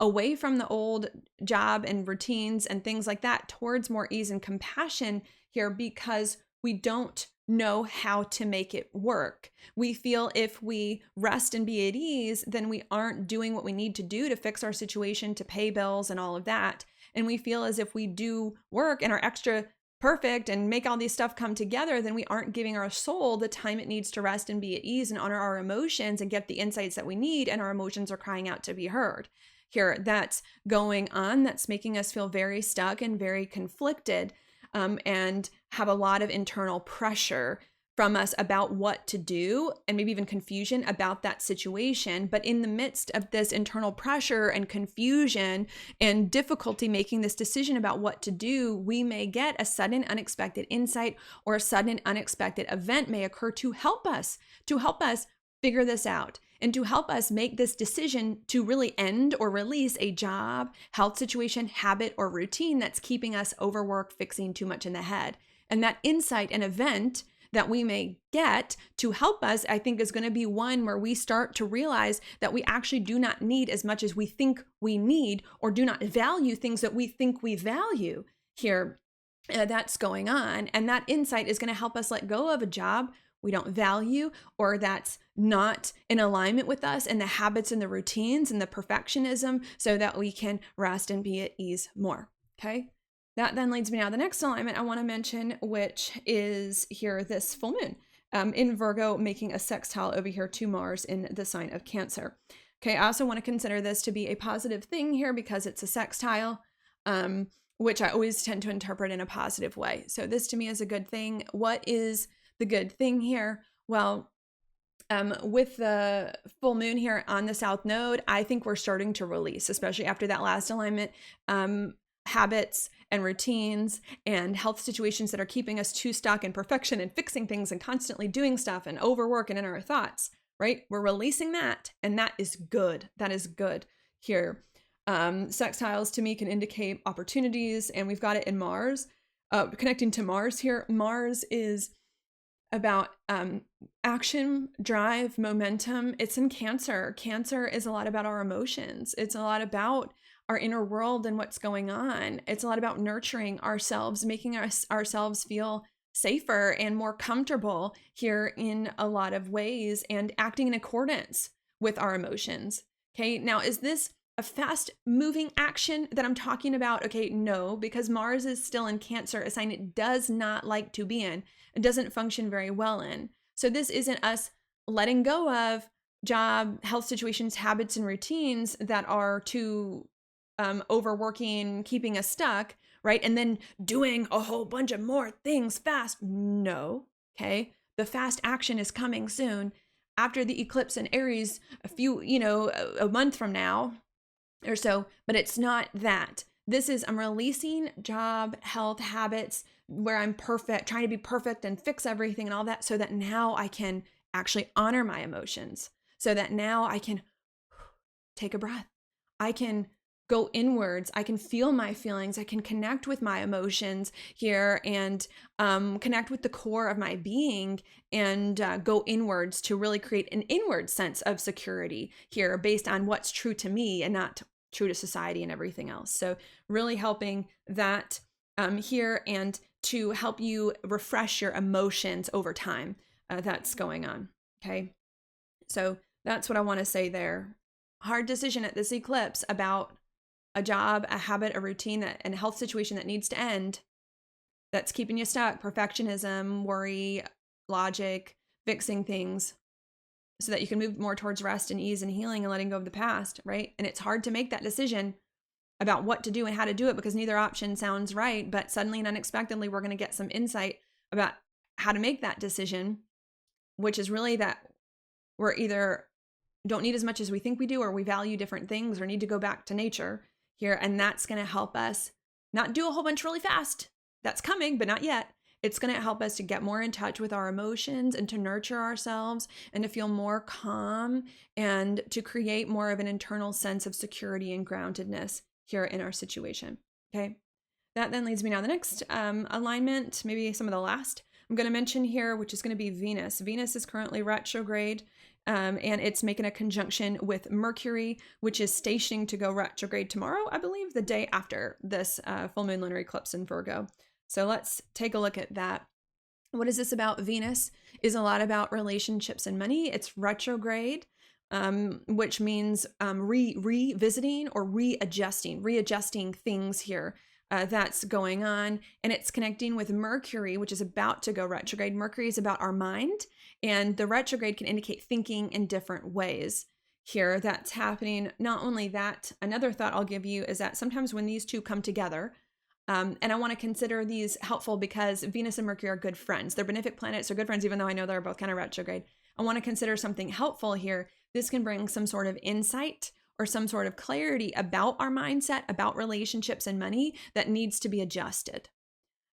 away from the old job and routines and things like that towards more ease and compassion here, because we don't know how to make it work. We feel if we rest and be at ease, then we aren't doing what we need to do to fix our situation, to pay bills and all of that. And we feel as if we do work and are extra perfect and make all these stuff come together, then we aren't giving our soul the time it needs to rest and be at ease and honor our emotions and get the insights that we need. And our emotions are crying out to be heard. Here, that's going on. That's making us feel very stuck and very conflicted, and have a lot of internal pressure from us about what to do, and maybe even confusion about that situation. But in the midst of this internal pressure and confusion and difficulty making this decision about what to do, we may get a sudden unexpected insight, or a sudden unexpected event may occur to help us figure this out, and to help us make this decision to really end or release a job, health situation, habit, or routine that's keeping us overworked, fixing too much in the head. And that insight and event that we may get to help us, I think, is going to be one where we start to realize that we actually do not need as much as we think we need, or do not value things that we think we value here. That's going on. And that insight is going to help us let go of a job we don't value, or that's not in alignment with us, and the habits and the routines and the perfectionism, so that we can rest and be at ease more. Okay. That then leads me now to the next alignment I want to mention, which is here this full moon in Virgo, making a sextile over here to Mars in the sign of Cancer. Okay, I also want to consider this to be a positive thing here because it's a sextile, which I always tend to interpret in a positive way. So this to me is a good thing. What is the good thing here? Well, with the full moon here on the South Node, I think we're starting to release, especially after that last alignment, habits and routines and health situations that are keeping us too stuck in perfection and fixing things and constantly doing stuff and overwork and in our thoughts, right? We're releasing that, and that is good. That is good here. Sextiles to me can indicate opportunities, and we've got it in Mars, connecting to Mars here. Mars is about action, drive, momentum. It's in Cancer. Cancer is a lot about our emotions. It's a lot about our inner world and what's going on. It's a lot about nurturing ourselves, making ourselves feel safer and more comfortable here in a lot of ways, and acting in accordance with our emotions. Okay, now is this a fast moving action that I'm talking about? Okay, no, because Mars is still in Cancer, a sign it does not like to be in. It doesn't function very well in. So this isn't us letting go of job, health situations, habits, and routines that are too overworking, keeping us stuck, right? And then doing a whole bunch of more things fast. No, okay? The fast action is coming soon after the eclipse in Aries, a month from now or so, but it's not that. This is, I'm releasing job, health, habits where I'm perfect, trying to be perfect and fix everything and all that, so that now I can actually honor my emotions, so that now I can take a breath. I can go inwards. I can feel my feelings. I can connect with my emotions here and connect with the core of my being and go inwards to really create an inward sense of security here based on what's true to me and not true to society and everything else. So really helping that here and to help you refresh your emotions over time that's going on. Okay. So that's what I want to say there. Hard decision at this eclipse about a job, a habit, a routine, and a health situation that needs to end, that's keeping you stuck. Perfectionism, worry, logic, fixing things so that you can move more towards rest and ease and healing and letting go of the past, right? And it's hard to make that decision about what to do and how to do it because neither option sounds right, but suddenly and unexpectedly, we're going to get some insight about how to make that decision, which is really that we're either don't need as much as we think we do, or we value different things, or need to go back to nature here. And that's going to help us not do a whole bunch really fast. That's coming, but not yet. It's going to help us to get more in touch with our emotions and to nurture ourselves and to feel more calm and to create more of an internal sense of security and groundedness here in our situation. Okay. That then leads me now to the next alignment, maybe some of the last I'm going to mention here, which is going to be Venus. Venus is currently retrograde. And it's making a conjunction with Mercury, which is stationing to go retrograde tomorrow, I believe, the day after this full moon lunar eclipse in Virgo. So let's take a look at that. What is this about? Venus is a lot about relationships and money. It's retrograde, which means revisiting or readjusting things here. That's going on, and it's connecting with Mercury, which is about to go retrograde. Mercury is about our mind, and the retrograde can indicate thinking in different ways here. That's happening. Not only that, another thought I'll give you is that sometimes when these two come together, and I want to consider these helpful because Venus and Mercury are good friends. They're benefic planets, they're good friends, even though I know they're both kind of retrograde. I want to consider something helpful here. This can bring some sort of insight or some sort of clarity about our mindset, about relationships and money that needs to be adjusted.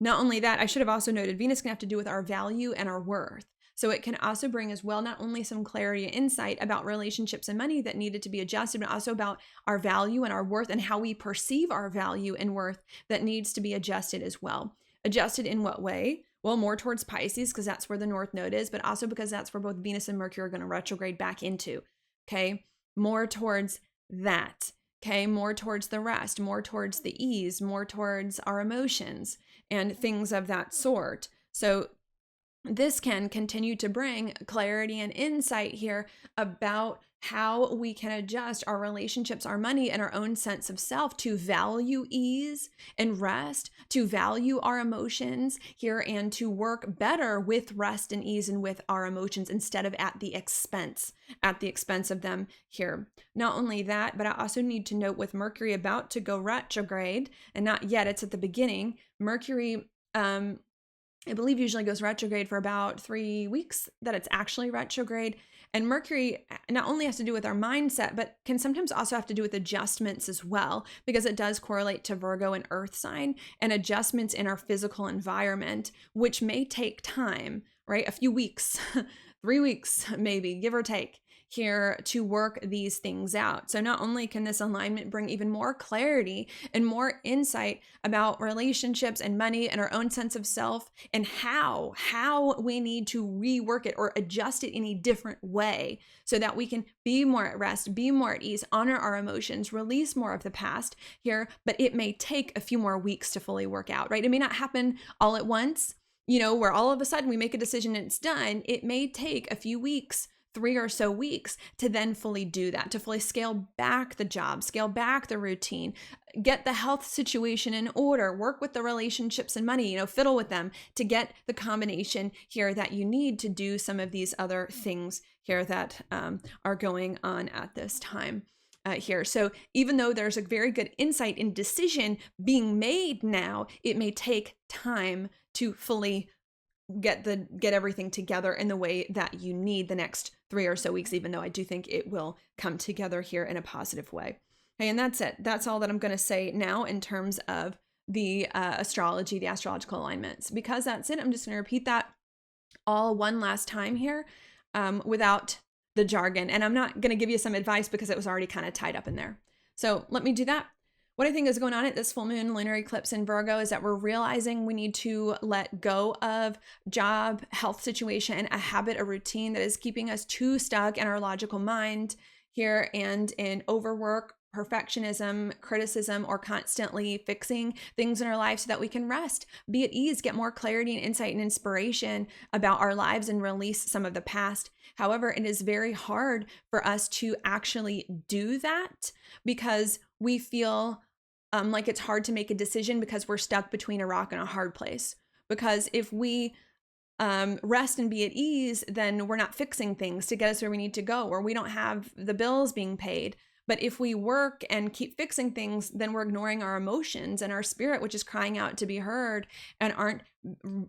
Not only that, I should have also noted Venus can have to do with our value and our worth. So it can also bring as well, not only some clarity and insight about relationships and money that needed to be adjusted, but also about our value and our worth and how we perceive our value and worth that needs to be adjusted as well. Adjusted in what way? Well, more towards Pisces because that's where the North Node is, but also because that's where both Venus and Mercury are going to retrograde back into. Okay, more towards that. Okay, more towards the rest, more towards the ease, more towards our emotions and things of that sort. So this can continue to bring clarity and insight here about how we can adjust our relationships, our money, and our own sense of self to value ease and rest, to value our emotions here, and to work better with rest and ease and with our emotions instead of at the expense of them here. Not only that, but I also need to note with Mercury about to go retrograde, and not yet, it's at the beginning. Mercury, I believe usually goes retrograde for about 3 weeks, that it's actually retrograde. And Mercury not only has to do with our mindset, but can sometimes also have to do with adjustments as well, because it does correlate to Virgo and Earth sign and adjustments in our physical environment, which may take time, right? A few weeks, 3 weeks, maybe, give or take, here to work these things out. So not only can this alignment bring even more clarity and more insight about relationships and money and our own sense of self and how we need to rework it or adjust it in a different way so that we can be more at rest, be more at ease, honor our emotions, release more of the past here, but it may take a few more weeks to fully work out, right? It may not happen all at once, where all of a sudden we make a decision and it's done. It may take a few weeks, 3 or so weeks to then fully do that, to fully scale back the job, scale back the routine, get the health situation in order, work with the relationships and money, fiddle with them to get the combination here that you need to do some of these other things here that are going on at this time. here. So even though there's a very good insight and decision being made now, it may take time to fully get everything together in the way that you need the next 3 or so weeks, even though I do think it will come together here in a positive way. Okay, and that's it. That's all that I'm going to say now in terms of the astrology, the astrological alignments. Because that's it, I'm just going to repeat that all one last time here without the jargon. And I'm not going to give you some advice because it was already kind of tied up in there. So let me do that. What I think is going on at this full moon lunar eclipse in Virgo is that we're realizing we need to let go of job, health situation, a habit, a routine that is keeping us too stuck in our logical mind here and in overwork, perfectionism, criticism, or constantly fixing things in our life so that we can rest, be at ease, get more clarity and insight and inspiration about our lives and release some of the past. However, it is very hard for us to actually do that because we feel like it's hard to make a decision because we're stuck between a rock and a hard place. Because if we rest and be at ease, then we're not fixing things to get us where we need to go, or we don't have the bills being paid. But if we work and keep fixing things, then we're ignoring our emotions and our spirit, which is crying out to be heard, and aren't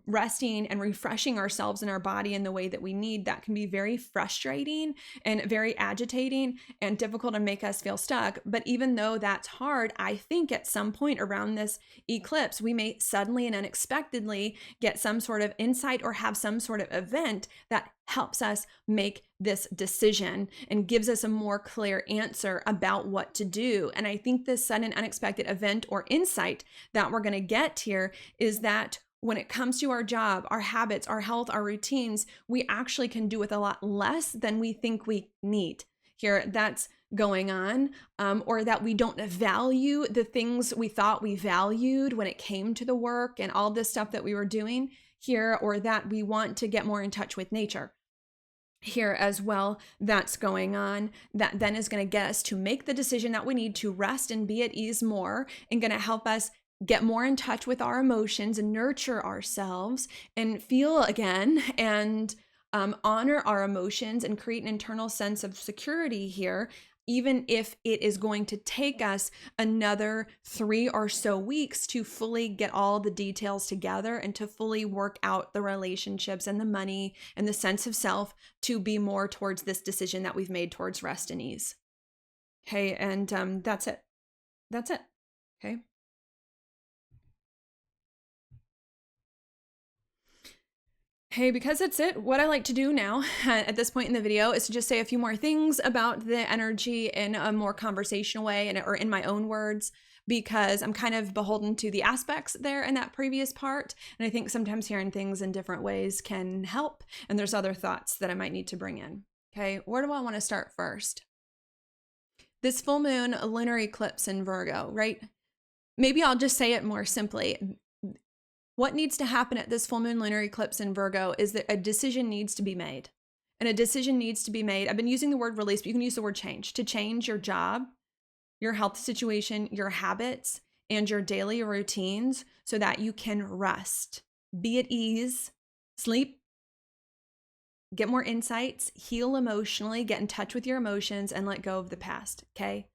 resting and refreshing ourselves in our body in the way that we need. That can be very frustrating and very agitating and difficult to make us feel stuck. But even though that's hard, I think at some point around this eclipse, we may suddenly and unexpectedly get some sort of insight or have some sort of event that helps us make this decision and gives us a more clear answer about what to do. And I think this sudden unexpected event or insight that we're going to get here is that when it comes to our job, our habits, our health, our routines, we actually can do with a lot less than we think we need here. That's going on, or that we don't value the things we thought we valued when it came to the work and all this stuff that we were doing here, or that we want to get more in touch with nature here as well. That's going on. That then is going to get us to make the decision that we need to rest and be at ease more, and going to help us get more in touch with our emotions and nurture ourselves and feel again and honor our emotions and create an internal sense of security here, even if it is going to take us another 3 or so weeks to fully get all the details together and to fully work out the relationships and the money and the sense of self to be more towards this decision that we've made towards rest and ease. Okay, and that's it. That's it. Okay. Hey, because that's it, what I like to do now at this point in the video is to just say a few more things about the energy in a more conversational way or in my own words, because I'm kind of beholden to the aspects there in that previous part. And I think sometimes hearing things in different ways can help. And there's other thoughts that I might need to bring in. Okay, where do I want to start first? This full moon lunar eclipse in Virgo, right? Maybe I'll just say it more simply. What needs to happen at this full moon lunar eclipse in Virgo is that a decision needs to be made. And a decision needs to be made. I've been using the word release, but you can use the word change. To change your job, your health situation, your habits, and your daily routines so that you can rest, be at ease, sleep, get more insights, heal emotionally, get in touch with your emotions, and let go of the past, okay?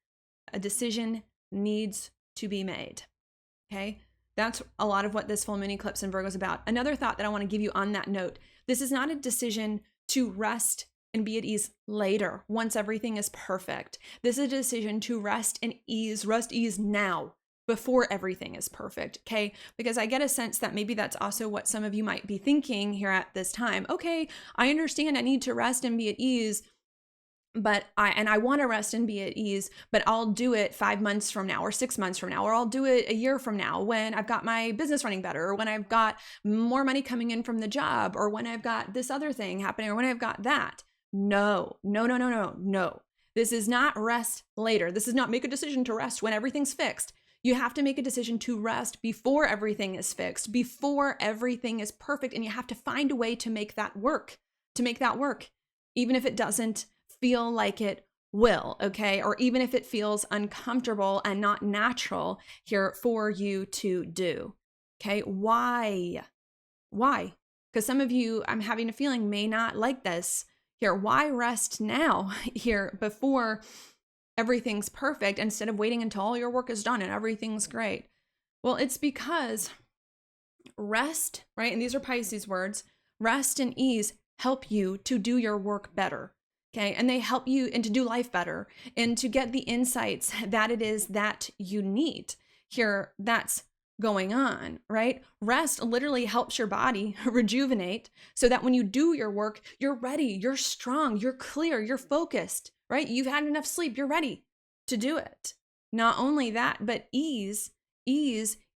A decision needs to be made, okay? That's a lot of what this full moon eclipse in Virgo is about. Another thought that I want to give you on that note, this is not a decision to rest and be at ease later once everything is perfect. This is a decision to rest ease now before everything is perfect, okay? Because I get a sense that maybe that's also what some of you might be thinking here at this time. Okay, I understand I need to rest and be at ease, but I want to rest and be at ease, but I'll do it 5 months from now or 6 months from now, or I'll do it a year from now when I've got my business running better, or when I've got more money coming in from the job, or when I've got this other thing happening, or when I've got that. No. This is not rest later. This is not make a decision to rest when everything's fixed. You have to make a decision to rest before everything is fixed, before everything is perfect, and you have to find a way to make that work, even if it doesn't feel like it will, okay? Or even if it feels uncomfortable and not natural here for you to do, okay? Why? Because some of you, I'm having a feeling, may not like this here. Why rest now here before everything's perfect instead of waiting until all your work is done and everything's great? Well, it's because rest, right? And these are Pisces words, rest and ease help you to do your work better. Okay. And they help you and to do life better and to get the insights that it is that you need here that's going on, right? Rest literally helps your body rejuvenate so that when you do your work, you're ready, you're strong, you're clear, you're focused, right? You've had enough sleep, you're ready to do it. Not only that, but ease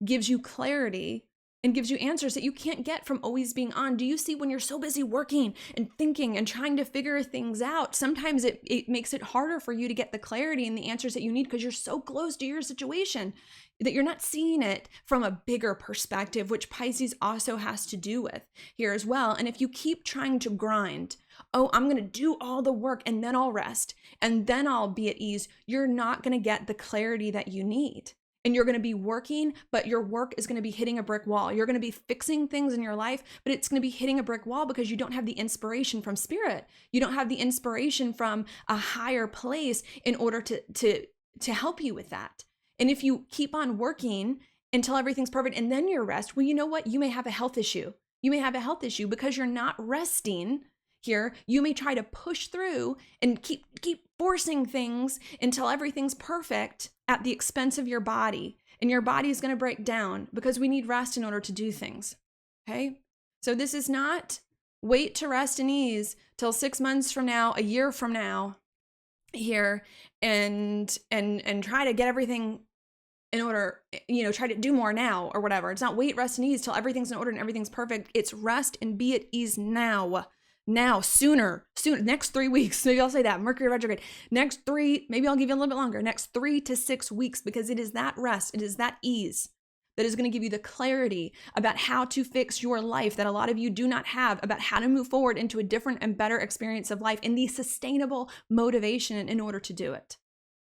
gives you clarity and gives you answers that you can't get from always being on. Do you see when you're so busy working and thinking and trying to figure things out, sometimes it makes it harder for you to get the clarity and the answers that you need because you're so close to your situation that you're not seeing it from a bigger perspective, which Pisces also has to do with here as well. And if you keep trying to grind, oh, I'm going to do all the work and then I'll rest and then I'll be at ease, you're not going to get the clarity that you need. And you're going to be working, but your work is going to be hitting a brick wall. You're going to be fixing things in your life, but it's going to be hitting a brick wall because you don't have the inspiration from spirit. You don't have the inspiration from a higher place in order to help you with that. And if you keep on working until everything's perfect and then you rest, well, you know what? You may have a health issue. You may have a health issue because you're not resting here. You may try to push through and keep forcing things until everything's perfect at the expense of your body. And your body is going to break down because we need rest in order to do things. Okay? So this is not wait to rest and ease till 6 months from now, a year from now here and try to get everything in order, try to do more now or whatever. It's not wait, rest, and ease till everything's in order and everything's perfect. It's rest and be at ease now, sooner, next 3 weeks. Maybe I'll say that, Mercury retrograde, maybe I'll give you a little bit longer, next 3 to 6 weeks, because it is that rest, it is that ease that is going to give you the clarity about how to fix your life that a lot of you do not have, about how to move forward into a different and better experience of life and the sustainable motivation in order to do it.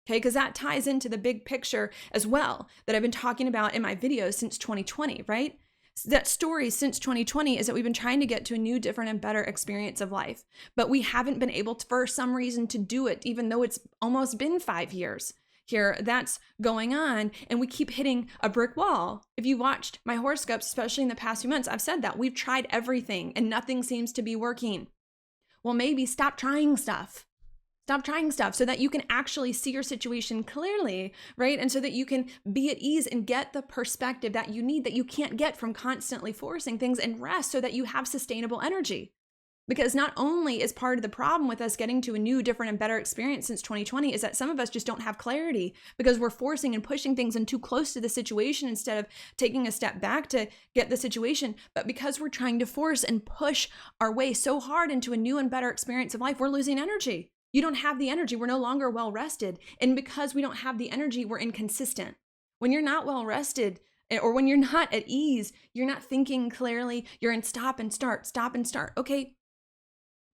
Okay, because that ties into the big picture as well that I've been talking about in my videos since 2020, right? That story since 2020 is that we've been trying to get to a new, different, and better experience of life, but we haven't been able to, for some reason, to do it, even though it's almost been 5 years here that's going on, and we keep hitting a brick wall. If you watched my horoscopes, especially in the past few months, I've said that we've tried everything and nothing seems to be working. Well, maybe stop trying stuff. Stop trying stuff so that you can actually see your situation clearly, right? And so that you can be at ease and get the perspective that you need, that you can't get from constantly forcing things, and rest so that you have sustainable energy. Because not only is part of the problem with us getting to a new, different, and better experience since 2020 is that some of us just don't have clarity because we're forcing and pushing things in too close to the situation instead of taking a step back to get the situation. But because we're trying to force and push our way so hard into a new and better experience of life, we're losing energy. You don't have the energy. We're no longer well rested. And because we don't have the energy, we're inconsistent. When you're not well rested, or when you're not at ease, you're not thinking clearly, you're in stop and start. Okay,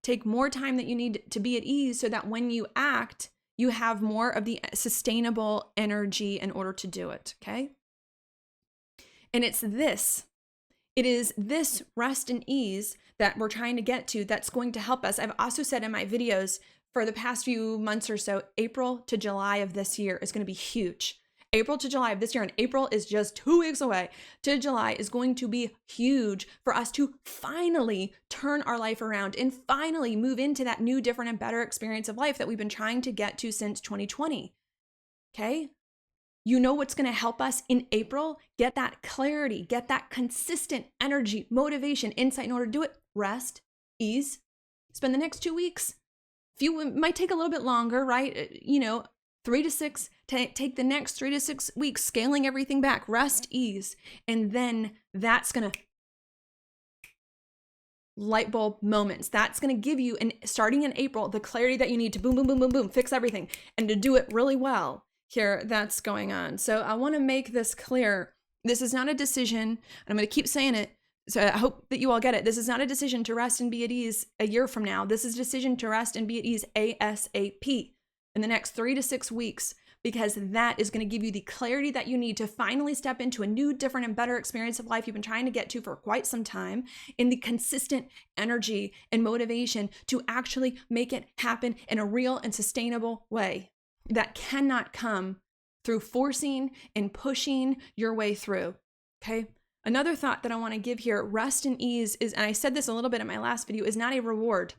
take more time that you need to be at ease so that when you act, you have more of the sustainable energy in order to do it, okay? And it is this rest and ease that we're trying to get to that's going to help us. I've also said in my videos for the past few months or so, April to July of this year is going to be huge. April to July of this year, and April is just 2 weeks away, to July is going to be huge for us to finally turn our life around and finally move into that new, different, and better experience of life that we've been trying to get to since 2020. Okay? You know what's going to help us in April? Get that clarity, get that consistent energy, motivation, insight in order to do it. Rest, ease. Spend the next 2 weeks. It might take a little bit longer, right? 3 to 6, take the next 3 to 6 weeks, scaling everything back, rest, ease. And then that's going to light bulb moments. That's going to give you, starting in April, the clarity that you need to boom, boom, boom, boom, boom, fix everything and to do it really well here that's going on. So I want to make this clear. This is not a decision, and I'm going to keep saying it. So I hope that you all get it. This is not a decision to rest and be at ease a year from now. This is a decision to rest and be at ease ASAP in the next 3 to 6 weeks, because that is going to give you the clarity that you need to finally step into a new, different, and better experience of life you've been trying to get to for quite some time, in the consistent energy and motivation to actually make it happen in a real and sustainable way. that cannot come through forcing and pushing your way through. Okay. Another thought that I want to give here, rest and ease is, and I said this a little bit in my last video, is not a reward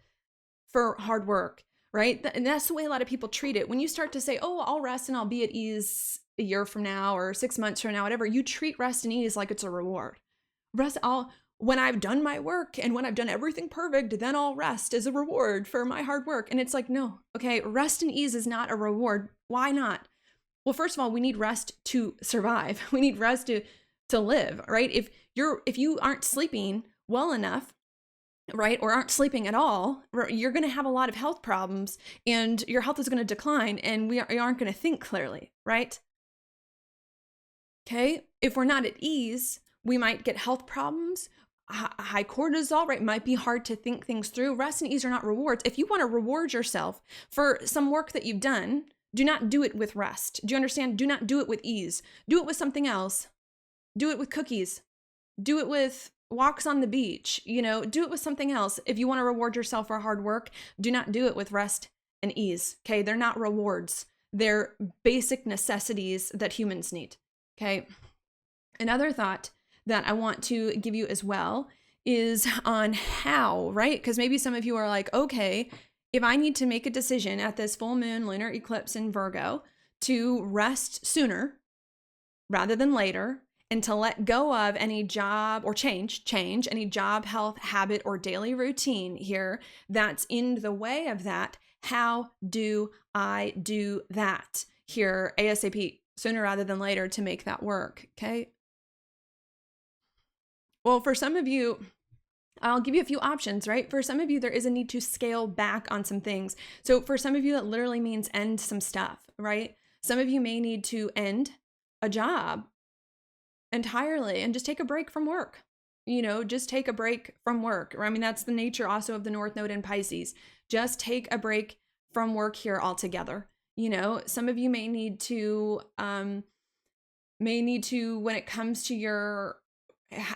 for hard work, right? And that's the way a lot of people treat it. When you start to say, oh, I'll rest and I'll be at ease a year from now or 6 months from now, whatever, you treat rest and ease like it's a reward. When I've done my work and when I've done everything perfect, then I'll rest as a reward for my hard work. And it's like, no, okay, rest and ease is not a reward. Why not? Well, first of all, we need rest to survive. We need rest to live, right? If you aren't sleeping well enough, right, or aren't sleeping at all, you're going to have a lot of health problems and your health is going to decline and we aren't going to think clearly, right? Okay. If we're not at ease, we might get health problems, high cortisol, right? Might be hard to think things through. Rest and ease are not rewards. If you want to reward yourself for some work that you've done, do not do it with rest. Do you understand? Do not do it with ease. Do it with something else. Do it with cookies. Do it with walks on the beach. Do it with something else. If you want to reward yourself for hard work, do not do it with rest and ease. Okay. They're not rewards. They're basic necessities that humans need. Okay. Another thought that I want to give you as well is on how, right? Because maybe some of you are like, okay, if I need to make a decision at this full moon lunar eclipse in Virgo to rest sooner rather than later and to let go of any job or change any job, health, habit, or daily routine here that's in the way of that, how do I do that here ASAP, sooner rather than later, to make that work? Okay. Well, for some of you, I'll give you a few options, right? For some of you, there is a need to scale back on some things. So for some of you, that literally means end some stuff, right? Some of you may need to end a job entirely and just take a break from work. Just take a break from work. I mean, that's the nature also of the North Node in Pisces. Just take a break from work here altogether. Some of you may need to, when it comes to your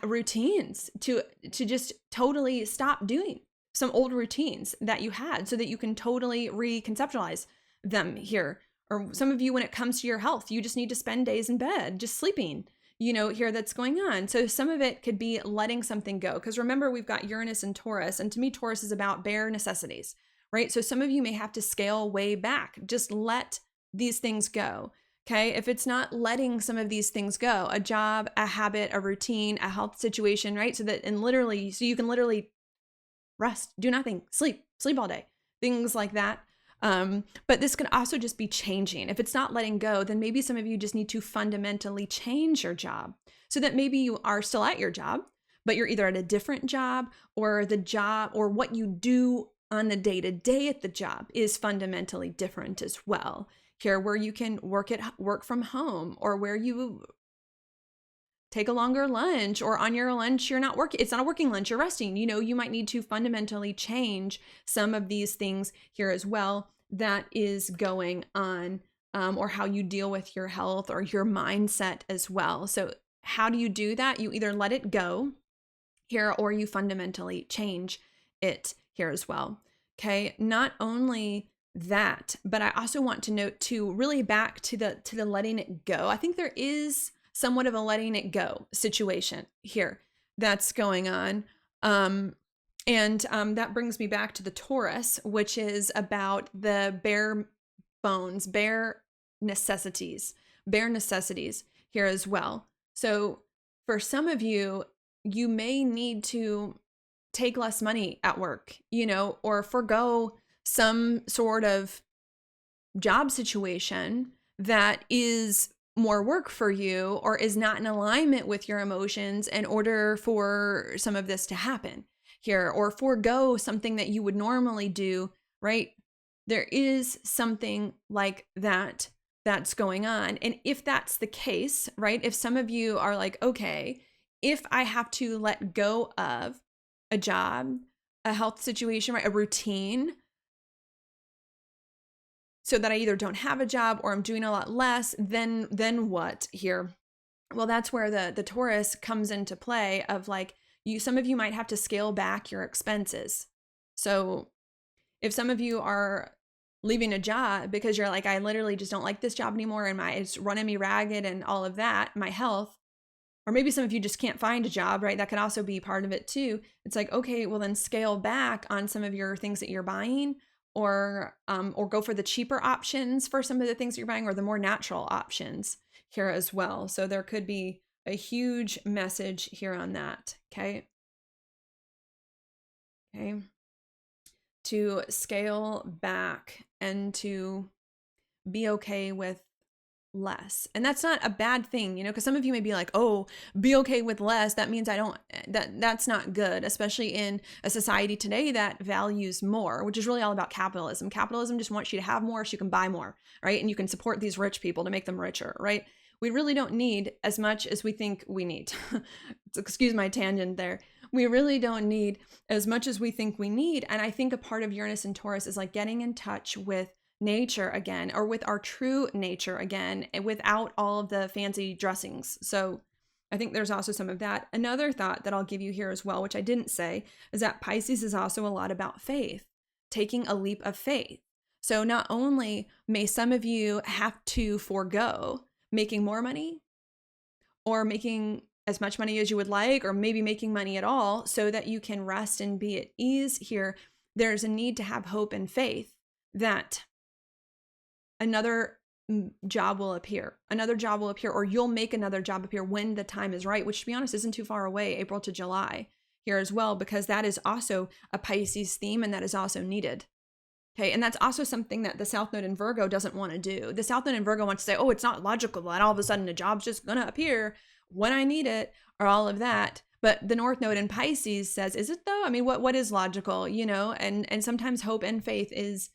routines, to just totally stop doing some old routines that you had so that you can totally reconceptualize them here. Or some of you, when it comes to your health, you just need to spend days in bed, just sleeping, here that's going on. So some of it could be letting something go. Because remember, we've got Uranus and Taurus. And to me, Taurus is about bare necessities, right? So some of you may have to scale way back. Just let these things go. Okay. If it's not letting some of these things go, a job, a habit, a routine, a health situation, right? So you can literally rest, do nothing, sleep all day, things like that. But this can also just be changing. If it's not letting go, then maybe some of you just need to fundamentally change your job so that maybe you are still at your job, but you're either at a different job, or the job or what you do on the day-to-day at the job is fundamentally different as well. Here, where you can work from home, or where you take a longer lunch, or on your lunch, you're not working. It's not a working lunch, you're resting. You might need to fundamentally change some of these things here as well that is going on, or how you deal with your health or your mindset as well. So how do you do that? You either let it go here, or you fundamentally change it here as well. Okay. Not only that, but I also want to note too, really back to the letting it go. I think there is somewhat of a letting it go situation here that's going on. That brings me back to the Taurus, which is about the bare bones, bare necessities here as well. So for some of you, you may need to take less money at work, or forgo some sort of job situation that is more work for you or is not in alignment with your emotions in order for some of this to happen here, or forego something that you would normally do, right? There is something like that that's going on. And if that's the case, right? If some of you are like, okay, if I have to let go of a job, a health situation, right? A routine, so that I either don't have a job or I'm doing a lot less, then what here? Well, that's where the Taurus comes into play of like, some of you might have to scale back your expenses. So if some of you are leaving a job because you're like, I literally just don't like this job anymore, and it's running me ragged and all of that, my health. Or maybe some of you just can't find a job, right? That could also be part of it too. It's like, okay, well then scale back on some of your things that you're buying, or go for the cheaper options for some of the things that you're buying, or the more natural options here as well. So there could be a huge message here on that. Okay. Okay. To scale back and to be okay with less. And that's not a bad thing, because some of you may be like, oh, be okay with less. That means that's not good, especially in a society today that values more, which is really all about capitalism. Capitalism just wants you to have more so you can buy more, right? And you can support these rich people to make them richer, right? We really don't need as much as we think we need. Excuse my tangent there. We really don't need as much as we think we need. And I think a part of Uranus and Taurus is like getting in touch with nature again, or with our true nature again, without all of the fancy dressings. So I think there's also some of that. Another thought that I'll give you here as well, which I didn't say, is that Pisces is also a lot about faith, taking a leap of faith. So not only may some of you have to forego making more money, or making as much money as you would like, or maybe making money at all, so that you can rest and be at ease here, there's a need to have hope and faith that another job will appear, or you'll make another job appear when the time is right, which, to be honest, isn't too far away, April to July here as well, because that is also a Pisces theme, and that is also needed. Okay, and that's also something that the South Node in Virgo doesn't want to do. The South Node in Virgo wants to say, oh, it's not logical that all of a sudden a job's just going to appear when I need it, or all of that. But the North Node in Pisces says, is it though? I mean, what is logical, and sometimes hope and faith is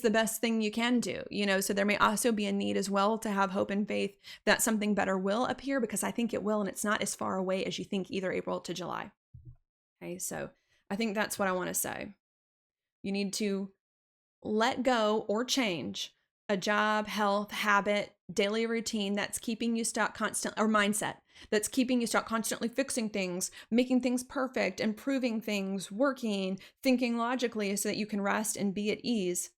the best thing you can do, so there may also be a need as well to have hope and faith that something better will appear, because I think it will, and it's not as far away as you think either, April to July. Okay, so I think that's what I want to say. You need to let go or change a job, health, habit, daily routine that's keeping you stuck constantly, or mindset that's keeping you stuck constantly fixing things, making things perfect, improving things, working, thinking logically, so that you can rest and be at ease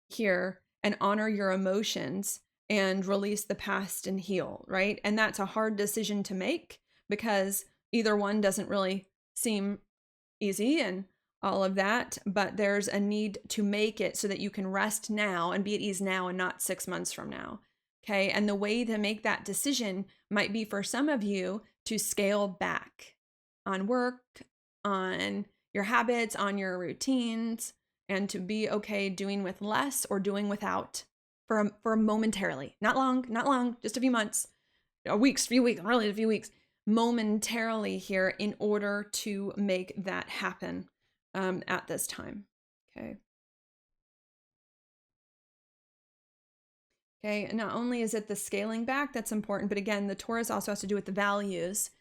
here and honor your emotions and release the past and heal, right? And that's a hard decision to make, because either one doesn't really seem easy and all of that, but there's a need to make it so that you can rest now and be at ease now, and not 6 months from now. Okay. And the way to make that decision might be, for some of you, to scale back on work, on your habits, on your routines, and to be okay doing with less or doing without for momentarily, not long, just a few months, really a few weeks, momentarily here, in order to make that happen at this time. Okay. Okay. And not only is it the scaling back that's important, but again, the Taurus also has to do with the values.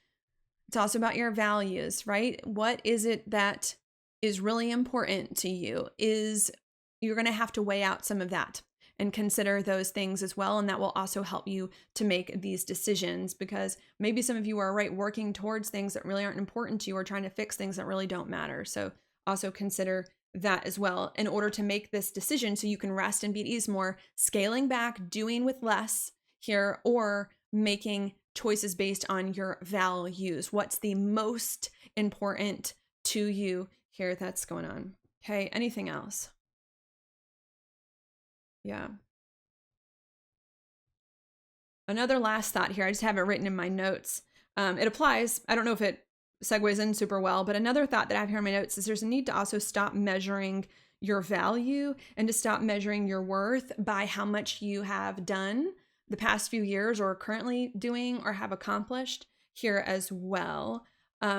It's also about your values, right? What is it that is really important to you? You're going to have to weigh out some of that and consider those things as well. And that will also help you to make these decisions, because maybe some of you are working towards things that really aren't important to you, or trying to fix things that really don't matter. So also consider that as well in order to make this decision, so you can rest and be at ease more, scaling back, doing with less here, or making choices based on your values. What's the most important to you here that's going on? Okay, anything else? Yeah. Another last thought here, I just have it written in my notes. It applies. I don't know if it segues in super well, but another thought that I have here in my notes is there's a need to also stop measuring your value, and to stop measuring your worth by how much you have done the past few years, or currently doing, or have accomplished here as well.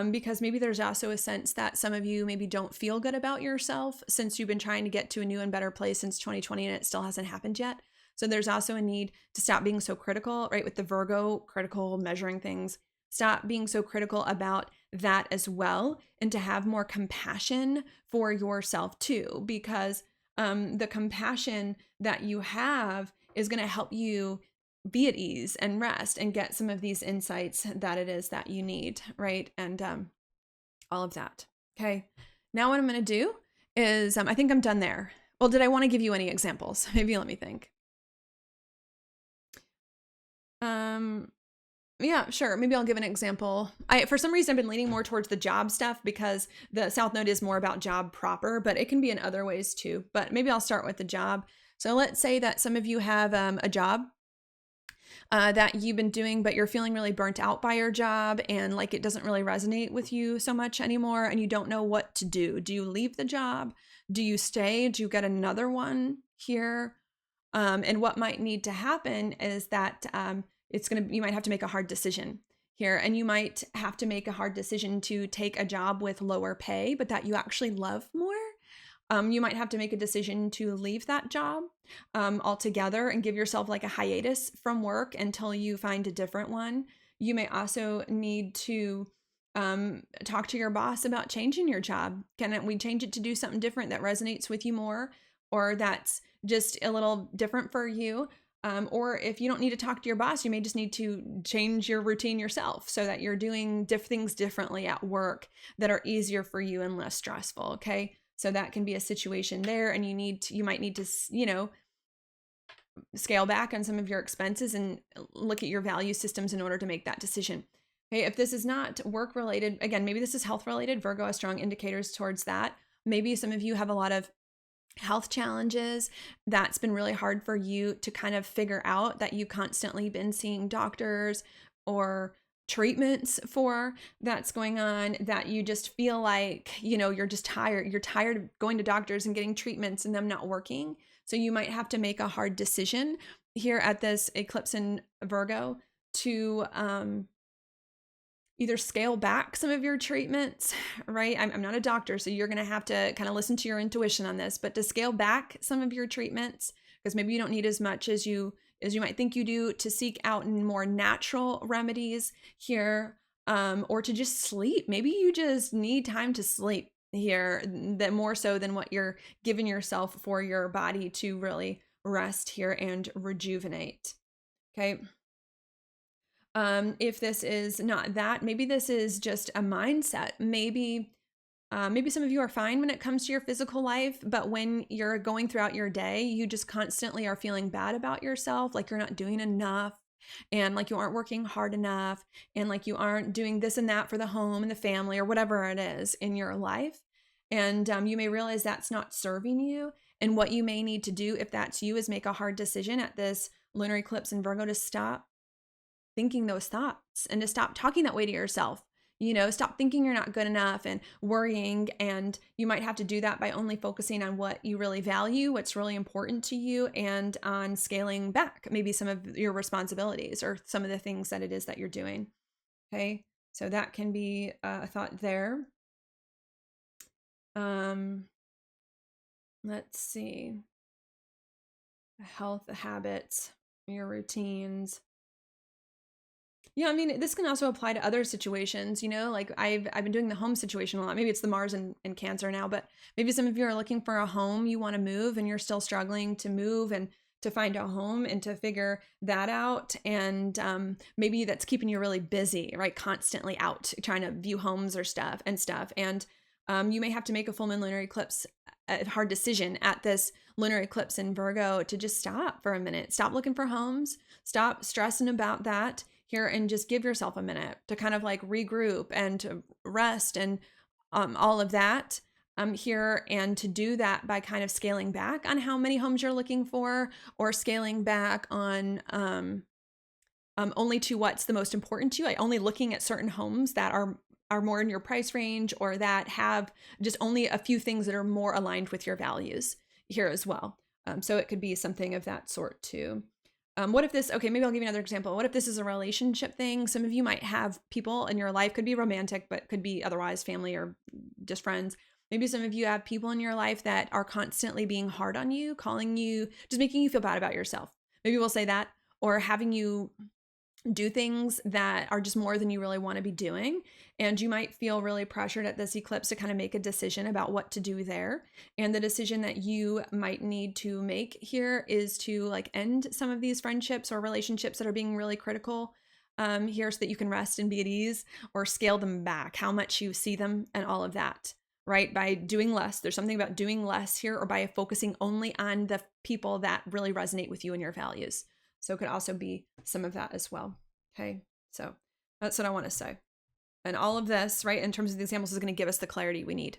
Because maybe there's also a sense that some of you maybe don't feel good about yourself, since you've been trying to get to a new and better place since 2020, and it still hasn't happened yet. So there's also a need to stop being so critical, right? With the Virgo, critical, measuring things. Stop being so critical about that as well, and to have more compassion for yourself too, because the compassion that you have is going to help you be at ease and rest and get some of these insights that it is that you need, right? And all of that. Okay. Now what I'm going to do is, I think I'm done there Well, did I want to give you any examples? Maybe let me think. Yeah, sure. Maybe I'll give an example. For some reason, I've been leaning more towards the job stuff because the South Node is more about job proper, but it can be in other ways too. But maybe I'll start with the job. So let's say that some of you have a job that you've been doing, but you're feeling really burnt out by your job and like it doesn't really resonate with you so much anymore, and you don't know what to do. Do you leave the job? Do you stay? Do you get another one here? And what might need to happen is that you might have to make a hard decision here, and you might have to make a hard decision to take a job with lower pay, but that you actually love more. You might have to make a decision to leave that job altogether and give yourself like a hiatus from work until you find a different one. You may also need to talk to your boss about changing your job. Can we change it to do something different that resonates with you more, or that's just a little different for you? Or if you don't need to talk to your boss, you may just need to change your routine yourself so that you're doing things differently at work that are easier for you and less stressful. Okay. So that can be a situation there, and you might need to, scale back on some of your expenses and look at your value systems in order to make that decision. Okay. If this is not work related, again, maybe this is health related. Virgo has strong indicators towards that. Maybe some of you have a lot of health challenges that's been really hard for you to kind of figure out, that you constantly been seeing doctors or treatments for, that's going on, that you just feel like, you're just tired. You're tired of going to doctors and getting treatments and them not working. So you might have to make a hard decision here at this eclipse in Virgo to either scale back some of your treatments, right? I'm not a doctor, so you're going to have to kind of listen to your intuition on this, but to scale back some of your treatments, because maybe you don't need as much as you might think you do, to seek out more natural remedies here, or to just sleep. Maybe you just need time to sleep here, that more so than what you're giving yourself for your body to really rest here and rejuvenate. Okay. If this is not that, maybe this is just a mindset. Maybe some of you are fine when it comes to your physical life, but when you're going throughout your day, you just constantly are feeling bad about yourself, like you're not doing enough, and like you aren't working hard enough, and like you aren't doing this and that for the home and the family or whatever it is in your life. And you may realize that's not serving you. And what you may need to do, if that's you, is make a hard decision at this lunar eclipse in Virgo to stop thinking those thoughts and to stop talking that way to yourself. Stop thinking you're not good enough and worrying. And you might have to do that by only focusing on what you really value, what's really important to you, and on scaling back maybe some of your responsibilities or some of the things that it is that you're doing. Okay. So that can be a thought there. Let's see. Health habits, your routines. Yeah, I mean, this can also apply to other situations, like I've been doing the home situation a lot. Maybe it's the Mars and Cancer now, but maybe some of you are looking for a home, you want to move, and you're still struggling to move and to find a home and to figure that out. And maybe that's keeping you really busy, right? Constantly out trying to view homes or stuff. And you may have to make a full moon lunar eclipse, a hard decision at this lunar eclipse in Virgo, to just stop for a minute, stop looking for homes, stop stressing about that here, and just give yourself a minute to kind of like regroup and to rest and all of that here, and to do that by kind of scaling back on how many homes you're looking for, or scaling back on only to what's the most important to you, like only looking at certain homes that are more in your price range, or that have just only a few things that are more aligned with your values here as well. So it could be something of that sort too. What if this, okay, maybe I'll give you another example. What if this is a relationship thing? Some of you might have people in your life, could be romantic, but could be otherwise family or just friends. Maybe some of you have people in your life that are constantly being hard on you, calling you, just making you feel bad about yourself. Maybe we'll say that, or having you do things that are just more than you really want to be doing. And you might feel really pressured at this eclipse to kind of make a decision about what to do there. And the decision that you might need to make here is to like end some of these friendships or relationships that are being really critical here, so that you can rest and be at ease, or scale them back, how much you see them and all of that. right? By doing less. There's something about doing less here, or by focusing only on the people that really resonate with you and your values. So it could also be some of that as well. Okay. So that's what I want to say. And all of this, right, in terms of the examples, is going to give us the clarity we need.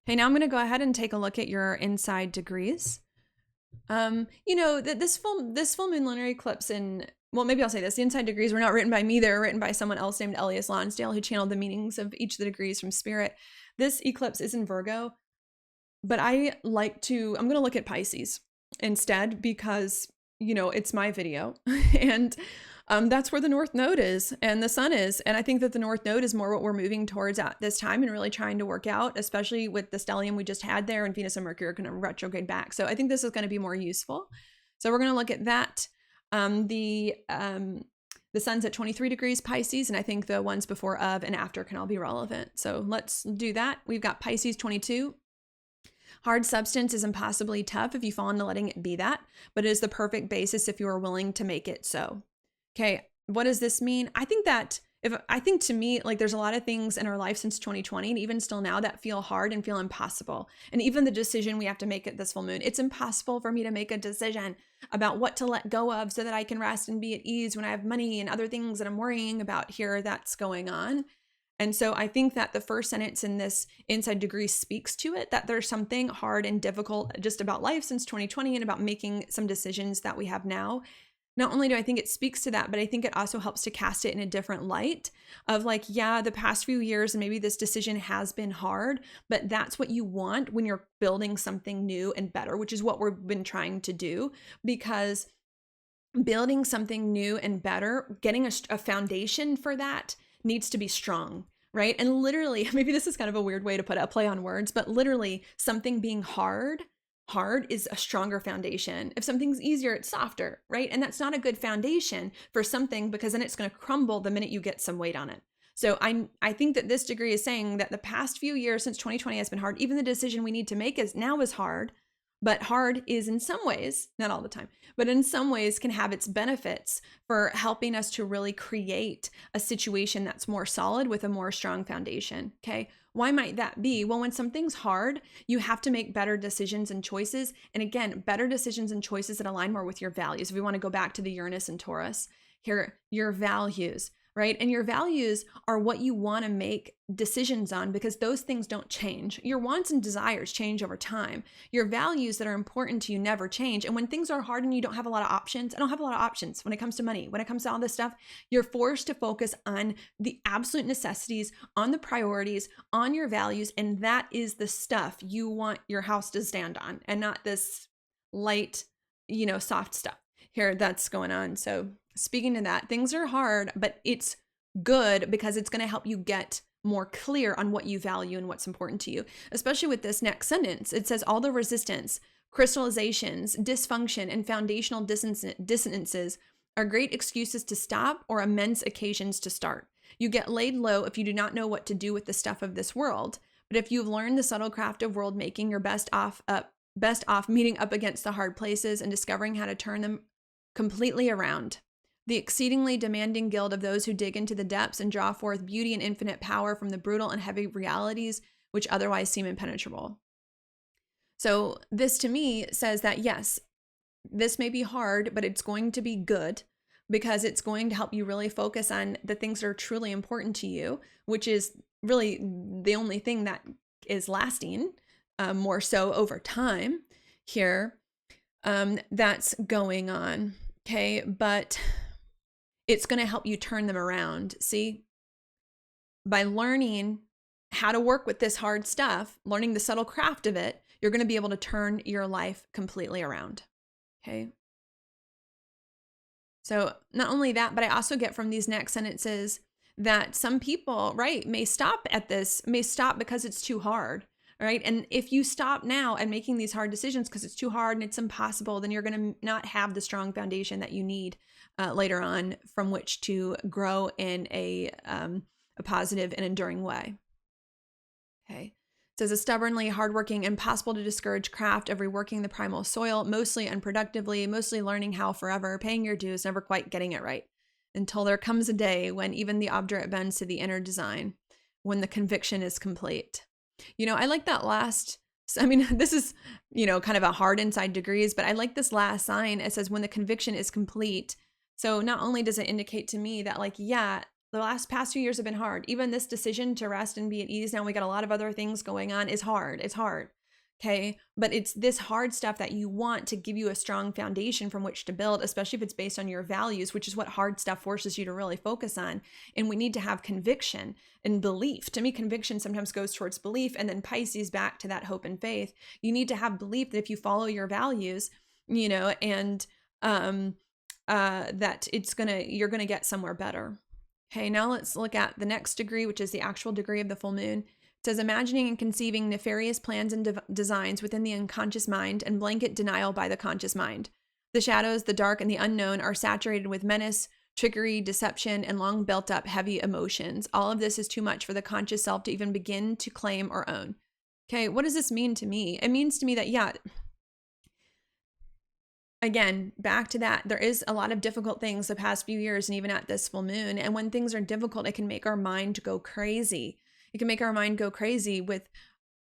Okay, now I'm going to go ahead and take a look at your inside degrees. This full moon lunar eclipse well, maybe I'll say this. The inside degrees were not written by me. They were written by someone else named Elias Lonsdale, who channeled the meanings of each of the degrees from spirit. This eclipse is in Virgo, but I'm going to look at Pisces instead because, it's my video. And that's where the North Node is and the sun is. And I think that the North Node is more what we're moving towards at this time and really trying to work out, especially with the stellium we just had there, and Venus and Mercury are going to retrograde back. So I think this is going to be more useful. So we're going to look at that. The sun's at 23 degrees Pisces, and I think the ones before, of, and after can all be relevant. So let's do that. We've got Pisces 22. Hard substance is impossibly tough if you fall into letting it be that, but it is the perfect basis if you are willing to make it so. Okay, what does this mean? I think to me, like, there's a lot of things in our life since 2020 and even still now that feel hard and feel impossible. And even the decision we have to make at this full moon, it's impossible for me to make a decision about what to let go of so that I can rest and be at ease when I have money and other things that I'm worrying about here that's going on. And so I think that the first sentence in this inside degree speaks to it, that there's something hard and difficult just about life since 2020 and about making some decisions that we have now. Not only do I think it speaks to that, but I think it also helps to cast it in a different light of like, yeah, the past few years, and maybe this decision has been hard, but that's what you want when you're building something new and better, which is what we've been trying to do. Because building something new and better, getting a foundation for that needs to be strong, right? And literally, maybe this is kind of a weird way to put a play on words, but literally something being hard is a stronger foundation. If something's easier, it's softer, right? And that's not a good foundation for something, because then it's going to crumble the minute you get some weight on it. So I think that this degree is saying that the past few years since 2020 has been hard. Even the decision we need to make is hard, but hard is in some ways, not all the time, but in some ways can have its benefits for helping us to really create a situation that's more solid with a more strong foundation. Okay. Why might that be? Well, when something's hard, you have to make better decisions and choices. And again, better decisions and choices that align more with your values. If we want to go back to the Uranus and Taurus, here, your values, right? And your values are what you want to make decisions on, because those things don't change. Your wants and desires change over time. Your values that are important to you never change. And when things are hard and you don't have a lot of options, I don't have a lot of options when it comes to money, when it comes to all this stuff, you're forced to focus on the absolute necessities, on the priorities, on your values. And that is the stuff you want your house to stand on, and not this light, soft stuff here that's going on. So speaking to that, things are hard, but it's good because it's going to help you get more clear on what you value and what's important to you. Especially with this next sentence, it says all the resistance, crystallizations, dysfunction, and foundational dissonances are great excuses to stop or immense occasions to start. You get laid low if you do not know what to do with the stuff of this world. But if you've learned the subtle craft of world making, you're best off meeting up against the hard places and discovering how to turn them completely around. The exceedingly demanding guild of those who dig into the depths and draw forth beauty and infinite power from the brutal and heavy realities which otherwise seem impenetrable. So this to me says that yes, this may be hard, but it's going to be good, because it's going to help you really focus on the things that are truly important to you, which is really the only thing that is lasting, more so over time here, that's going on. Okay, but it's going to help you turn them around. See, by learning how to work with this hard stuff, learning the subtle craft of it, you're going to be able to turn your life completely around. Okay. So not only that, but I also get from these next sentences that some people, right, may stop because it's too hard. Right. And if you stop now at making these hard decisions because it's too hard and it's impossible, then you're going to not have the strong foundation that you need later on from which to grow in a positive and enduring way. Okay. It says a stubbornly hardworking, impossible to discourage craft of reworking the primal soil, mostly unproductively, mostly learning how forever, paying your dues, never quite getting it right, until there comes a day when even the obdurate bends to the inner design, when the conviction is complete. I like that last, I mean, this is, kind of a hard inside degrees, but I like this last sign. It says, when the conviction is complete. So not only does it indicate to me that, like, yeah, the past few years have been hard. Even this decision to rest and be at ease, now we got a lot of other things going on, is hard. It's hard. Okay. But it's this hard stuff that you want to give you a strong foundation from which to build, especially if it's based on your values, which is what hard stuff forces you to really focus on. And we need to have conviction and belief. To me, conviction sometimes goes towards belief, and then Pisces back to that hope and faith. You need to have belief that if you follow your values, and that you're gonna get somewhere better. Okay, now let's look at the next degree, which is the actual degree of the full moon. It says, imagining and conceiving nefarious plans and designs within the unconscious mind and blanket denial by the conscious mind. The shadows, the dark, and the unknown are saturated with menace, trickery, deception, and long built up heavy emotions. All of this is too much for the conscious self to even begin to claim or own. Okay, what does this mean to me? It means to me that, yeah, again, back to that, there is a lot of difficult things the past few years and even at this full moon. And when things are difficult, it can make our mind go crazy. It can make our mind go crazy with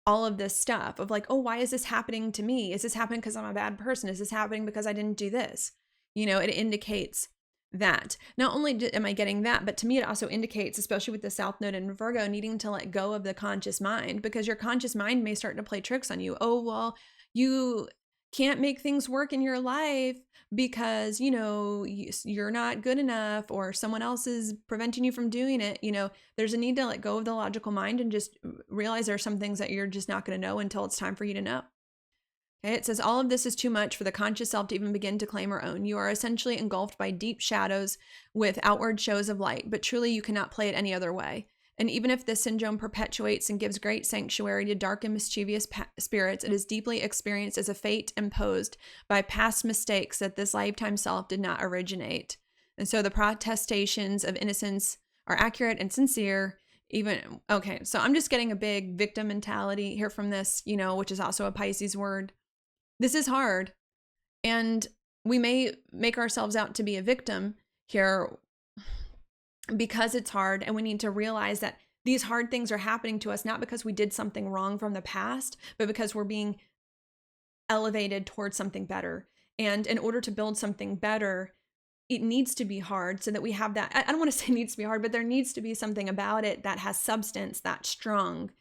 all of this stuff of like, oh, why is this happening to me? Is this happening because I'm a bad person? Is this happening because I didn't do this? It indicates that. Not only am I getting that, but to me, it also indicates, especially with the South Node in Virgo, needing to let go of the conscious mind, because your conscious mind may start to play tricks on you. Oh, well, you can't make things work in your life because, you're not good enough, or someone else is preventing you from doing it. There's a need to let go of the logical mind and just realize there are some things that you're just not going to know until it's time for you to know. Okay, it says, all of this is too much for the conscious self to even begin to claim or own. You are essentially engulfed by deep shadows with outward shows of light, but truly you cannot play it any other way. And even if this syndrome perpetuates and gives great sanctuary to dark and mischievous spirits, it is deeply experienced as a fate imposed by past mistakes that this lifetime self did not originate. And so the protestations of innocence are accurate and sincere. Okay, so I'm just getting a big victim mentality here from this, which is also a Pisces word. This is hard. And we may make ourselves out to be a victim here because it's hard, and we need to realize that these hard things are happening to us not because we did something wrong from the past, but because we're being elevated towards something better. And in order to build something better, it needs to be hard so that we have that. I don't want to say it needs to be hard, but there needs to be something about it that has substance, that's strong,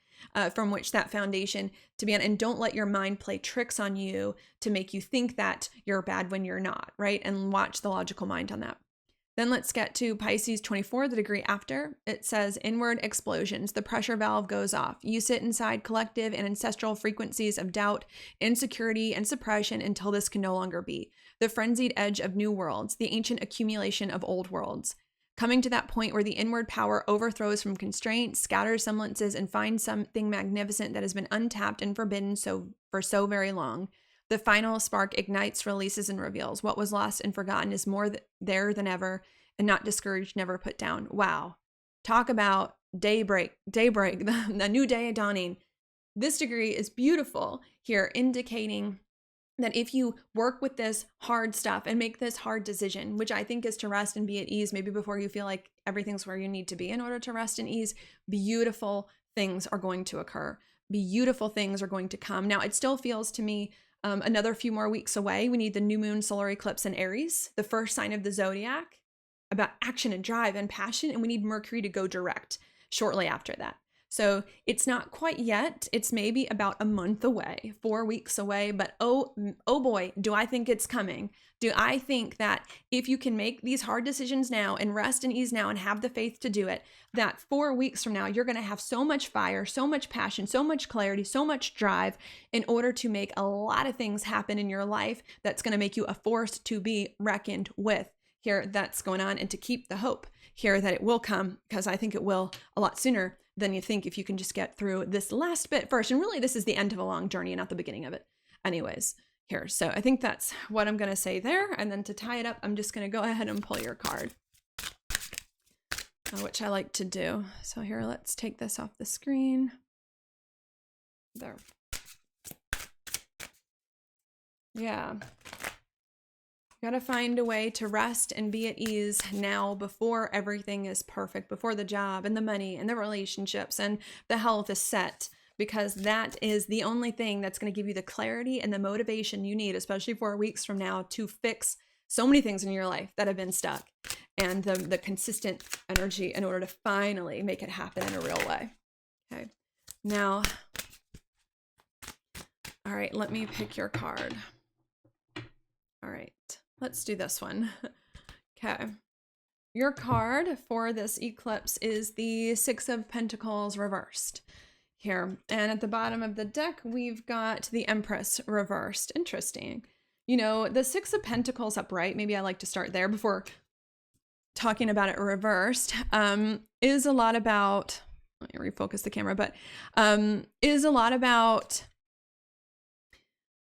from which that foundation to be on. And don't let your mind play tricks on you to make you think that you're bad when you're not, right? And watch the logical mind on that. Then let's get to Pisces 24, the degree after. It says, inward explosions. The pressure valve goes off. You sit inside collective and ancestral frequencies of doubt, insecurity, and suppression until this can no longer be. The frenzied edge of new worlds, the ancient accumulation of old worlds. Coming to that point where the inward power overthrows from constraint, scatters semblances, and finds something magnificent that has been untapped and forbidden for so very long. The final spark ignites, releases, and reveals. What was lost and forgotten is more there than ever, and not discouraged, never put down. Wow. Talk about daybreak, the new day dawning. This degree is beautiful here, indicating that if you work with this hard stuff and make this hard decision, which I think is to rest and be at ease, maybe before you feel like everything's where you need to be in order to rest and ease, beautiful things are going to occur. Beautiful things are going to come. Now, it still feels to me another few more weeks away. We need the new moon solar eclipse in Aries, the first sign of the zodiac, about action and drive and passion. And we need Mercury to go direct shortly after that. So it's not quite yet. It's maybe about a month away, 4 weeks away. But oh boy, do I think it's coming. Do I think that if you can make these hard decisions now and rest and ease now and have the faith to do it, that 4 weeks from now, you're going to have so much fire, so much passion, so much clarity, so much drive in order to make a lot of things happen in your life that's going to make you a force to be reckoned with here that's going on, and to keep the hope here that it will come, because I think it will a lot sooner than you think if you can just get through this last bit first. And really, this is the end of a long journey and not the beginning of it. Anyways, here. So I think that's what I'm going to say there. And then to tie it up, I'm just going to go ahead and pull your card, which I like to do. So here, let's take this off the screen. There. Yeah. Got to find a way to rest and be at ease now before everything is perfect, before the job and the money and the relationships and the health is set, because that is the only thing that's going to give you the clarity and the motivation you need, especially 4 weeks from now, to fix so many things in your life that have been stuck, and the consistent energy in order to finally make it happen in a real way. Okay. Now, all right, let me pick your card. All right, let's do this one. Okay. Your card for this eclipse is the Six of Pentacles reversed here. And at the bottom of the deck, we've got the Empress reversed. Interesting. You know, the Six of Pentacles upright, maybe I like to start there before talking about it reversed, is a lot about, let me refocus the camera, but is a lot about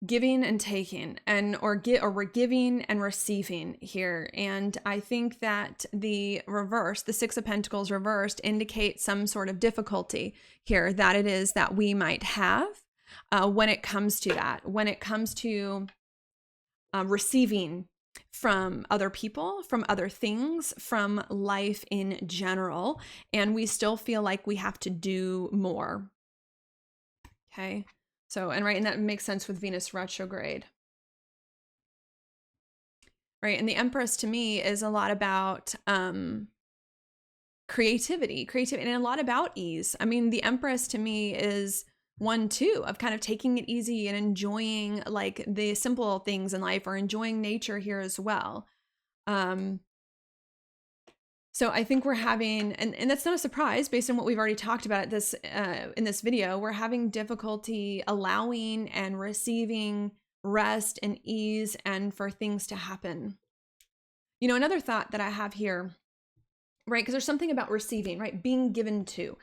giving and taking, and or we're giving and receiving here. And I think that the reverse, the Six of Pentacles reversed, indicates some sort of difficulty here that it is that we might have when it comes to that, when it comes to receiving from other people, from other things, from life in general, and we still feel like we have to do more. Okay. So, and that makes sense with Venus retrograde. Right. And the Empress to me is a lot about creativity, and a lot about ease. I mean, the Empress to me is one too of kind of taking it easy and enjoying like the simple things in life, or enjoying nature here as well. So I think we're having, and that's not a surprise based on what we've already talked about this in this video, we're having difficulty allowing and receiving rest and ease and for things to happen. You know, another thought that I have here, right, because there's something about receiving, right, being given to.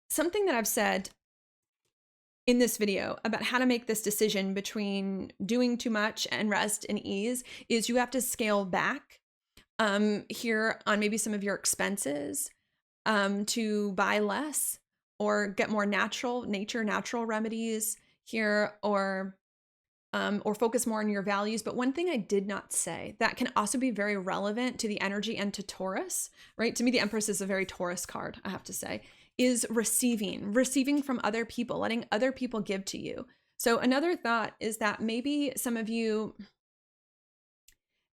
Something that I've said in this video about how to make this decision between doing too much and rest and ease is you have to scale back here on maybe some of your expenses to buy less or get more natural remedies here, or focus more on your values. But one thing I did not say that can also be very relevant to the energy and to Taurus, right? To me, the Empress is a very Taurus card, I have to say, is receiving from other people, letting other people give to you. So another thought is that maybe some of you,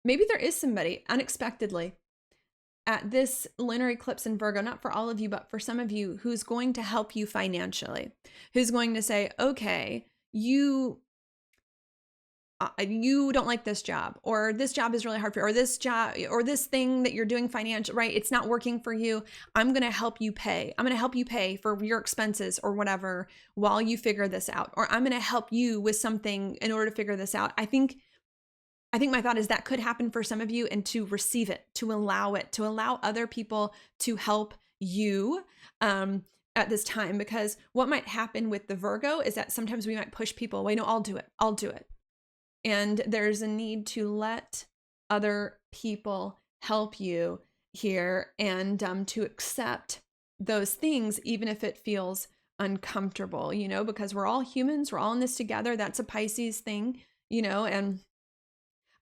maybe there is somebody unexpectedly at this lunar eclipse in Virgo, not for all of you, but for some of you, who's going to help you financially, who's going to say, okay, you don't like this job, or this job is really hard for you, or this job, or this thing that you're doing financial, right? It's not working for you. I'm going to help you pay. I'm going to help you pay for your expenses or whatever while you figure this out. Or I'm going to help you with something in order to figure this out. I think my thought is that could happen for some of you, and to receive it, to allow other people to help you at this time. Because what might happen with the Virgo is that sometimes we might push people away. No, I'll do it. And there's a need to let other people help you here, and to accept those things, even if it feels uncomfortable, you know, because we're all humans. We're all in this together. That's a Pisces thing, you know, and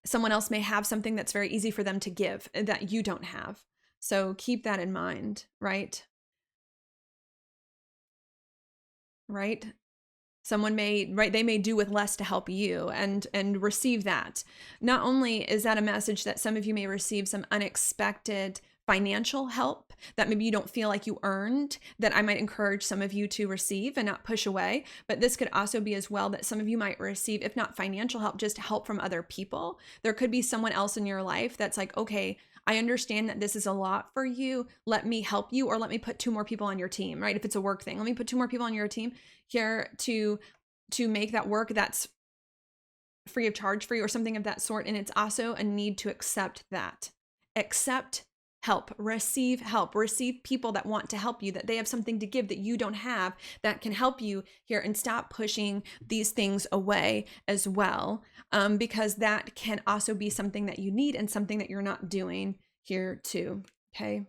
someone else may have something that's very easy for them to give that you don't have. So keep that in mind, right? Right? Someone may, right, they may do with less to help you, and receive that. Not only is that a message that some of you may receive some unexpected financial help that maybe you don't feel like you earned, that I might encourage some of you to receive and not push away. But this could also be as well that some of you might receive, if not financial help, just help from other people. There could be someone else in your life that's like, okay, I understand that this is a lot for you. Let me help you, or let me put 2 more people on your team, right? If it's a work thing, let me put 2 more people on your team here to make that work that's free of charge for you, or something of that sort. And it's also a need to accept that. Accept help, receive people that want to help you, that they have something to give that you don't have, that can help you here, and stop pushing these things away as well, because that can also be something that you need and something that you're not doing here too. Okay.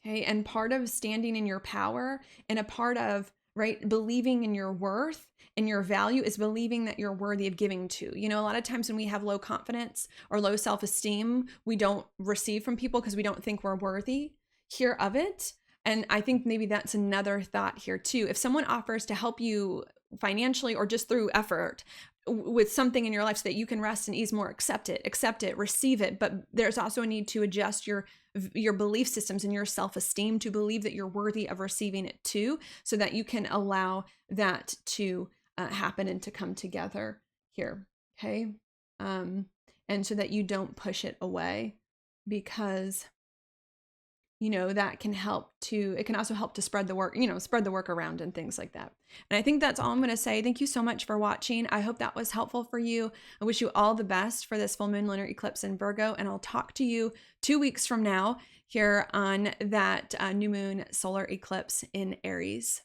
Okay. And part of standing in your power, and a part of, right, believing in your worth and your value, is believing that you're worthy of giving to. You know, a lot of times when we have low confidence or low self-esteem, we don't receive from people because we don't think we're worthy here of it. And I think maybe that's another thought here too. If someone offers to help you financially or just through effort with something in your life so that you can rest and ease more, accept it, receive it. But there's also a need to adjust your belief systems and your self-esteem to believe that you're worthy of receiving it too, so that you can allow that to happen and to come together here. Okay. And so that you don't push it away, because that can it can also help to spread the work around and things like that. And I think that's all I'm going to say. Thank you so much for watching. I hope that was helpful for you. I wish you all the best for this full moon lunar eclipse in Virgo, and I'll talk to you 2 weeks from now here on that new moon solar eclipse in Aries.